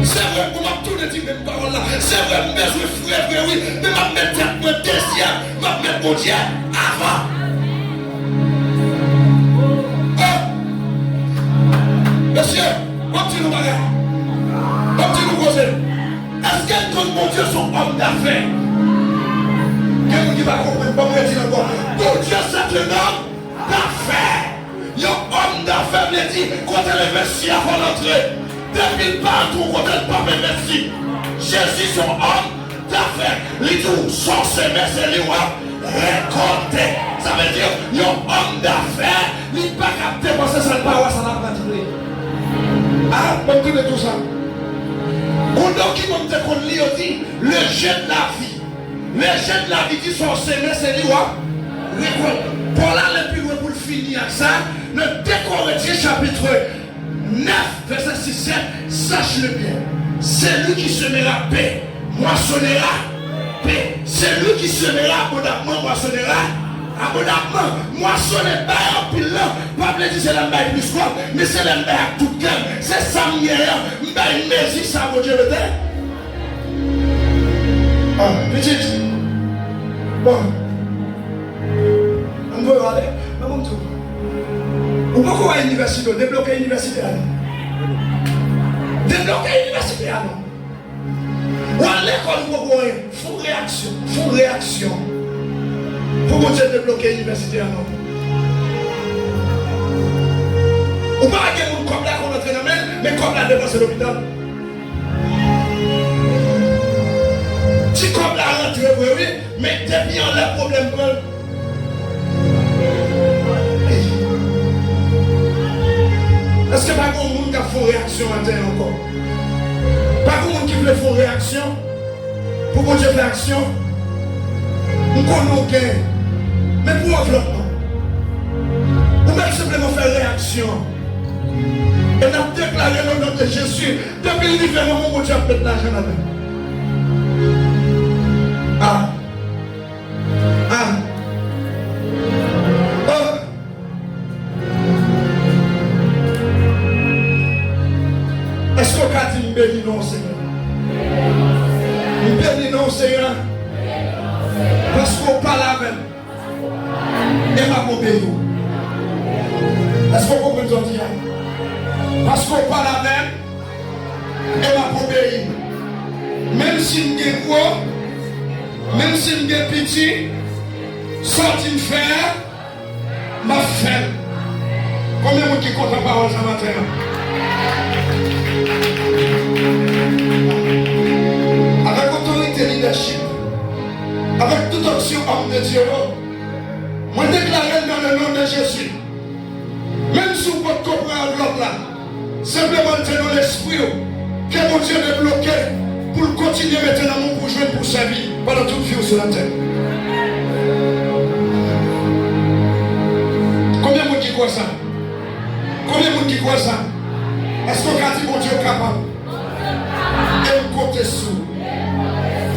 C'est vrai, on m'a tout dit même parole là. C'est vrai, mais je frère, oui, mais m'a mettre tête, mon deuxième, m'a mettre mon Dieu avant. Monsieur, on dit nous bagarre. On dit nous causer. Est-ce que tout mon Dieu sont hommes d'affaires? Quelqu'un qui va comprendre, pas me dire encore. Mon Dieu, c'est un homme d'affaires. Il y a un homme d'affaires, me dit, quand elle est investie avant l'entrée. Depuis partout, quand elle pas investie. Jésus, son homme d'affaires. Il dit, son semestre, il va récolter. Ça veut dire, il y a un homme d'affaires. Il n'est pas capté parce que ça ne pas ça n'a pas tiré. Ah, on dit tout ça. Au document qu'on lit aussi, le jeu de la vie. Le jeu de la vie dit son semestre, il va récolter. Pour aller plus loin pour finir ça, le Décorinthiens chapitre 9, verset 6, 7, sache-le bien. C'est lui qui semera paix, moissonnera paix. C'est lui qui semera abondamment, moissonnera abondamment, moissonner, bail en pile là, pas me dire c'est la bail plus quoi, mais c'est la bail à tout cœur, c'est ça m'y bail merci ça mon Dieu le terre. Ah, petite. Bon. On va aller, maman tout. Ou pourquoi à l'université, débloquer l'université à nous. Débloquer l'université à nous. Ou à l'école, vous pouvez font réaction. Pour que Dieu débloquer l'université à nous. Ou pas qu'il y ait un comme là qu'on entre dans le mais comme là devant c'est l'hôpital. Si comme là rentre, oui, mais depuis on a problème. Est-ce que pas grand monde qui a fait réaction à terre encore? Pas grand monde qui veut faire réaction pour que Dieu fasse action? Nous connaissons, mais pour enveloppement. Ou même simplement faire réaction. Et nous avons déclaré le nom de Jésus depuis le différent où Dieu a fait l'argent là-dedans. Ah. Ah. Oh. Est-ce qu'on a dit béni non Seigneur? Béni non Seigneur. Parce qu'on parle avec et m'a obéi. Est-ce qu'on comprend ce que je dis? Parce qu'on parle avec et m'a obéi. Même si je suis gros, même si je suis petit, sorti de faire, ma fait. Combien de gens qui comptent la parole ce matin? Avec autorité leadership, avec toute option homme de Dieu, moi déclare dans le nom de Jésus. Même si vous pouvez comprendre l'autre là, simplement dans l'esprit que mon Dieu est bloqué pour continuer maintenant pour jouer pour sa vie pendant toute vie sur la terre. Combien de gens qui croient ça? Combien de gens qui croient ça? Est-ce qu'on a dit mon Dieu est capable? Et me compter sous.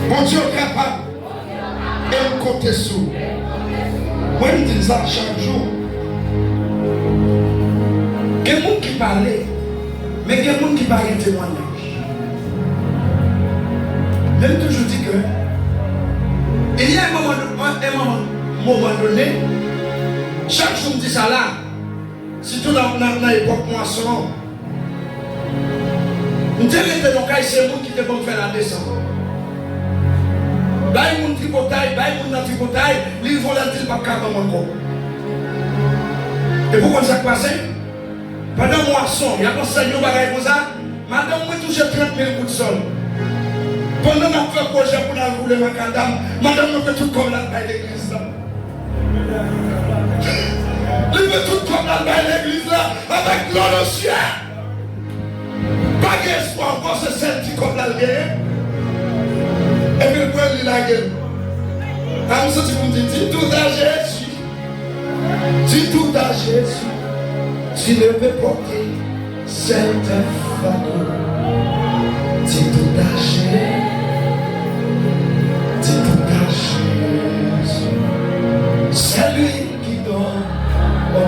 Mon Dieu est capable. Et me compter sous. Moi, je dis ça chaque jour. Il y a des gens qui parlent, mais il y a des gens qui parlent de témoignage. Même toujours dit que il y a un moment donné, chaque jour me dit ça là, surtout dans l'époque moisson. Je me dis que donc c'est le monde qui te bon faire la descente. Là, il y a un tripotail, ils vont la dire pas carrément encore. Et pourquoi ça passe? Pendant moisson, il y a un seigneur bagaille comme ça, madame, moi touche 30 000 coups de sol. Pendant qu'on fait projet pour la rouler ma cadam, madame, nous fait tout comme la baille l'église là. Il fait tout comme la baille l'église là, avec l'eau au ciel. Pas d'espoir encore, c'est celle qui comme la guerre. Et puis le point de la gueule. Comme ça, tu me dis tout à Jésus. Dis tout à Jésus. Tu ne peux porter cette fardeau. Dis tout à Jésus. Dis tout à Jésus. C'est lui qui donne le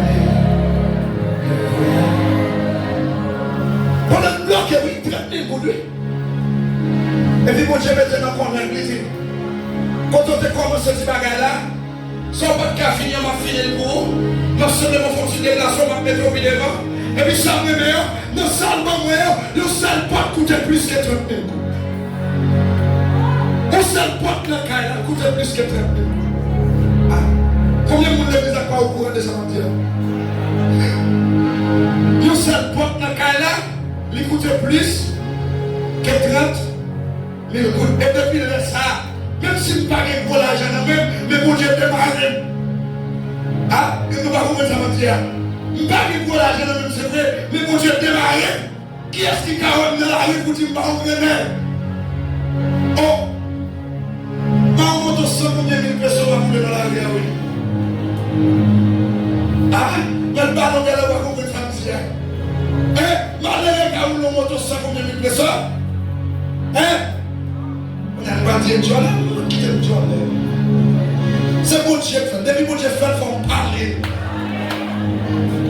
on a bloqué, oui, 30 000 pour lui. Et puis, mon Dieu, maintenant, qu'on a l'église. Quand on a commencé ce bagage-là, si on n'a pas fini, on va finir le cours. Nous sommes en fonction de la somme, on va mettre au vidéo. Et puis, ça me met, nous sommes le seul pot coûte plus que 30 000. Le seul pot de la caille coûte plus que 30 000. Ah. Combien de monde ne vous pas au courant de ça? Le seul pot de la caille il coûte plus que 30 000 gouttes. Et depuis ça, même si je ne pague pas l'argent, mais mon Dieu démarre. Ah, il ne va pas comment ça va dire. Je ne pague pas l'argent, même c'est vrai, mais mon Dieu démarre. Qui est-ce qui caronne dans la rue pour dire que je ne vais pas oh, ma moto 100 combien de personnes vont rouler dans la rue, oui. Ah, il y a le ballon de la voie qu'on veut faire. Eh, malgré qu'à une moto 100 combien de personnes? Hein? On a pas dit Dieu là, on quitte Dieu là. C'est bon Dieu fait. Depuis bon Dieu fait, il faut parler.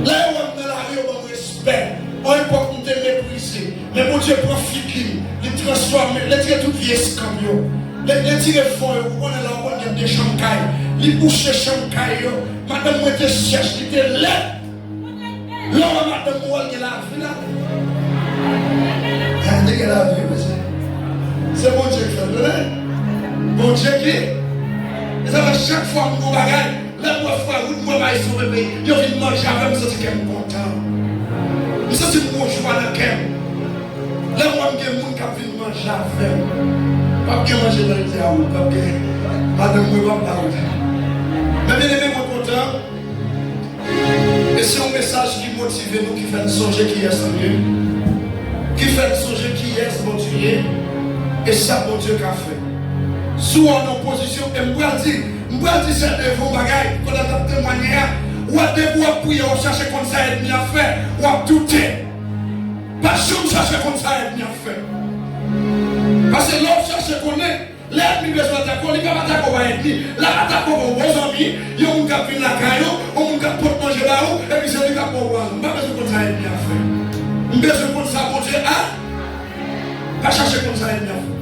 Là, on est dans la rue, on respect. On est pas pour te mépriser. Mais bon Dieu prend figure. Il transforme, il tire tout vieux scambio. Il tire fond, on est là, on est des chancailles. Il bouche les chancailles. Madame, moi, je cherche, il te lève. Là, madame, moi, il est la vie là. Il est la vie, monsieur. C'est bon Dieu qui fait. Bon Dieu qui est. Et ça va chaque fois que nous bagaille, là, moi, frère, moi, je vais sauver le pays. Je viens de manger avec moi, je suis content. Je suis mon joie dans le cœur. Là, moi, je suis quelqu'un qui vient manger avec moi. Pas que manger dans le diable, pas que. Madame, moi, je vais pas. Mais bien aimé, moi, content. Et c'est un message qui motive nous, qui fait nous songer qui est Dieu. Qui fait nous songer qui est mon Dieu. Et ça, mon Dieu, qu'a fait. Soit en opposition, et moi dire c'est des vos bagailles, qu'on a témoigné, ou à des voix prier, on cherche comme ça et bien fait, ou à douter. Pas sûr de chercher comme ça et bien fait. Parce que l'autre cherche qu'on est, l'ennemi besoin d'attaquer, il va attaquer au ennemi, là attaquer aux bons amis, il y a un gars qui la caillou, un gars qui peut manger là-haut, et puis c'est lui qui a pour moi. Pas besoin comme ça et bien fait. Besoin comme ça, mon Dieu, hein? Pas chercher comme ça et bien fait.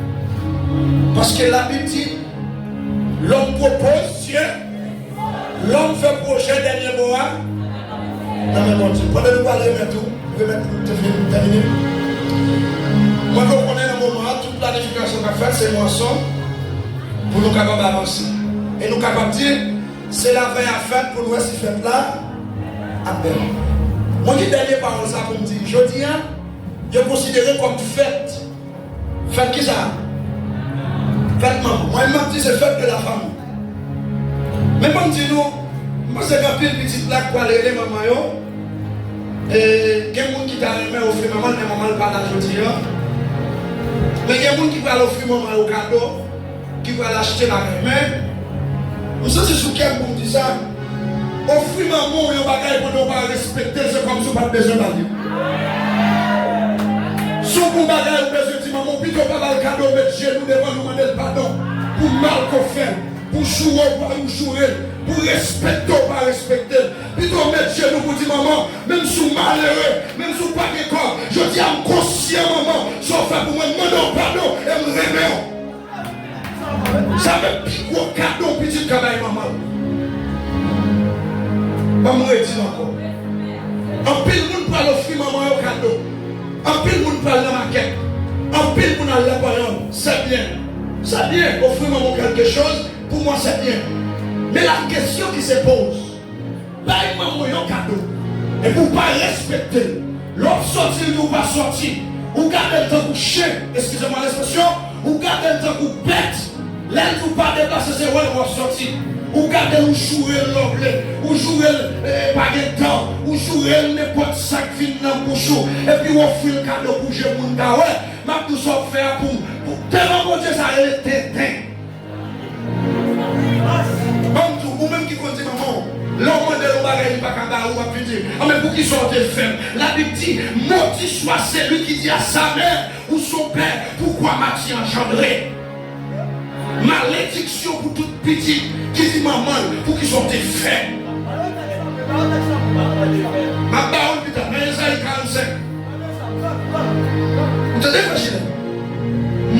Parce que la Bible dit, l'homme propose Dieu, l'homme fait projet dernier mot. Non mais mon Dieu, pendant nous parler maintenant, je vais terminer. Moi je connais le moment, toute planification qu'on a faite, c'est moisson pour nous capables d'avancer. Et nous capables de dire, c'est la veille à faire pour nous cette fête là, à peine. Moi qui dernier parole ça pour me dire, je dis, je considère comme fête. Fête qui ça? Fête maman. Moi, je me dis c'est fête de la famille. Mais moi, je dis nous, moi, c'est un peu une petite blague pour aller maman. Et il y a des gens qui t'a offert maman, mais maman ne parle pas aujourd'hui. Mais il y a des gens qui veulent offrir maman au cadeau, qui veulent acheter la main. Vous savez, c'est ce qui me dit ça. Offrir maman, il y a des gens qui ne pas respecter, c'est comme si on n'a pas besoin d'aller. Si on a besoin de maman, plutôt pas le cadeau, mettre genoux devant nous demander pardon pour mal qu'on fait, pour jouer ou pas jouer, pour respecter ou pas respecter. Plutôt mettre genoux pour dire maman, même si vous malheureux, même si vous pas de corps, je dis à me conscient maman, sauf pour moi demander pardon et me réveiller. Ça me pique au cadeau, petit cabaye maman. Pas me redire encore. En pile, nous parlons offrir maman au cadeau. En pile, nous parlons de ma quête. En pile, nous allons la parole. C'est bien. C'est bien. Offrir maman quelque chose, pour moi, c'est bien. Mais la question qui se pose, paye maman un cadeau. Et pour ne pas respecter, l'autre sortir ou pas sortir, ou garder le temps pour chien, excusez-moi l'expression, ou garder le temps pour bête, l'aile ou pas déplacer, c'est où elle va sortir. Ou garder ou jouer l'anglais, ou jouer pas de temps, ou jouer n'importe sac fin dans le bouchon, et puis on fait le cadeau pour jouer mon gars. Ouais, ma tout ça faire pour tellement bon Dieu, ça est tétin. Bon, ou même qui compte maman, l'homme de l'homme bagaille pas qu'à ou pas dire, mais pour qui sortent ferme. La Bible dit, maudit soit celui qui dit à sa mère ou son père, pourquoi m'as-tu engendré? Malédiction pour toute petite qui dit maman pour qu'ils soient des faits. Ma parole putain, mais Isaïe 45. Vous entendez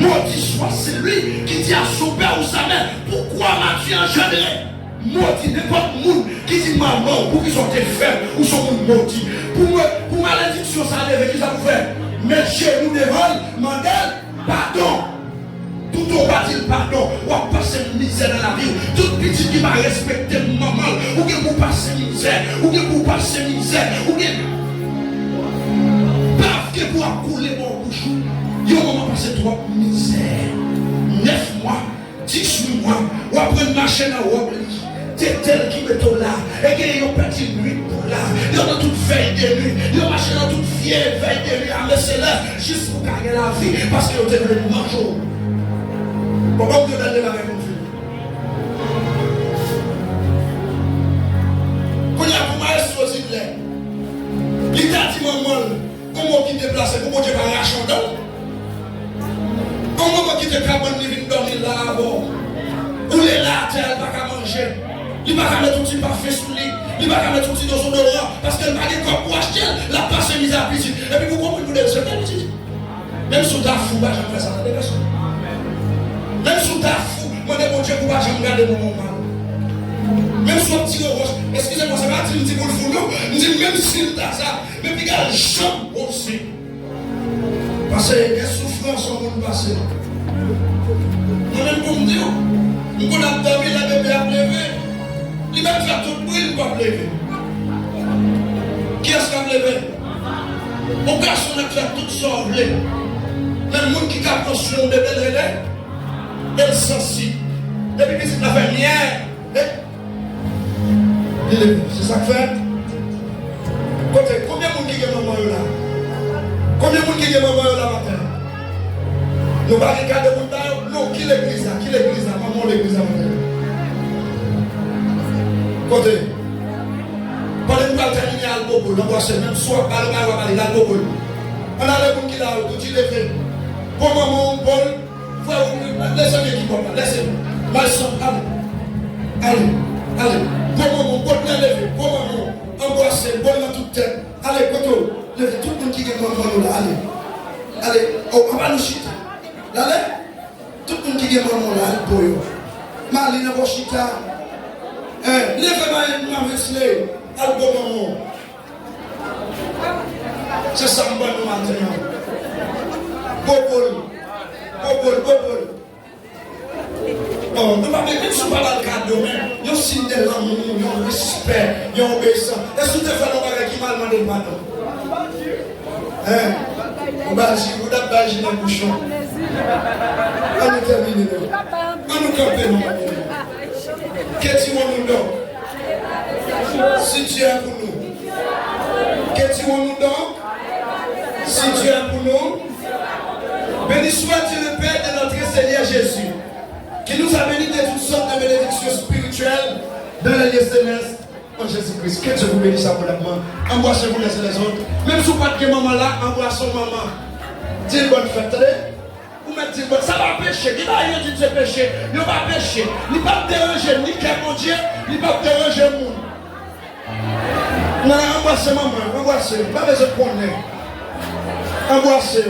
ma maudit soit celui qui dit à son père ou sa mère, pourquoi m'as-tu engendré? Maudit n'importe monde qui dit maman pour qu'ils soient des faits ou sont maudits. Pour malédiction ça arrive, qui ça vous fait? Mettre chez nous devant, demander pardon. Tout au bas dit pardon, ou à passer misère dans la vie. Toute petite qui va respecter maman, ou bien pour passer misère, ou bien pour passer misère, ou bien paf que pour couler mon bouche. Il y a un moment passé trop misère. 9 mois, 18 mois, ou après une machine à oublier. C'est tel qui met là, et qu'il y a une petite nuit pour là. Il y a toute veille de nuit, il y a une machine à toute vieille veille de nuit, à laisser là, juste pour gagner la vie, parce qu'il y a des manger. Pourquoi vous donnez la réponse? Quand il y a pour moi, c'est aussi clair. Il t'a dit, maman, comment qui déplace, comment tu vas arracher en dents? Comment qui te cabane, il vient dormir là-bas? Ou les là, tu n'as pas qu'à manger? va pas mettre tout petit parfait sous lui. Il va pas mettre tout petit dans son dehors parce qu'elle va dire comme pour acheter la passe mise à petit. Et puis vous comprenez, vous devez se faire petit. Même si vous êtes fou, bah, j'en fais ça dans les personnes. Même si vous êtes fou, moi, mon Dieu, vous ne pouvez pas regarder mon moment. Même si vous êtes petit roche, excusez-moi, ça va dire, pour le fou, non? Je dis, même si vous êtes ça, mais puis il y a un champ aussi. Parce que les souffrances sont bonnes passées. Moi-même, pour me dire, nous avons dormi, la bébé a levé. Il va faire tout le bruit, il ne va pas lever. Qui est-ce qui a levé? Mon garçon a fait tout ça. Même le monde qui a construit un bébé, elle s'en si. Depuis que c'est la famille, c'est ça que fait. Combien de monde qui est maman là? Combien de monde qui est maman là matin? Nous ne pouvons regarder mon temps. Non, qui l'église là? Qui l'église là? Maman l'église là matin. Côté. Pendant que nous allons terminer à l'alcool, nous allons même soit par le bail ou par l'alcool. On a les gens qui l'ont tout levé. Pour maman, Paul, laissez-moi qui parle, laissez-moi. Malson, allez. Pour maman, Paul, bien levé. Pour maman, embrasser, Paul dans toute tête. Allez, Koto, levez tout le monde qui est maman là, allez. On va nous chiter. Allez, tout le monde qui est maman là, allez, pour eux. Marlene, va chiter. Levez-moi, allez, pour maman. C'est ça que nous allons maintenant. Bobol. Oh, nous ne pouvons pas même si nous ne pas dans le cadre, nous signe de l'amour, nous respect, nous obéissance. Est-ce que tu fais nos bagages qui mal demandé le pardon? Vous avez bagé dans le bouchon. On nous termine. On nous campe, non? Qu'est-ce que nous donne? Si tu es pour nous. Qu'est-ce que nous donne? Si tu es pour nous. Béni soit-il le Père de notre Seigneur Jésus, qui nous a bénis de toutes sortes de bénédictions spirituelles dans les lieux célestes en Jésus-Christ. Que Dieu vous bénisse abondamment. Embrassez-vous les uns les autres. Même si vous n'avez pas de maman là, embrassez maman. Dis bonne fête. Vous mettez bonne. Ça va pécher. Il va rien dire de péché. Il va pécher. Il ne va pas déranger ni qu'un mon Dieu, il ne va pas déranger le monde. Non, embrassez maman. Embrassez. Pas besoin de prendre. Embrassez.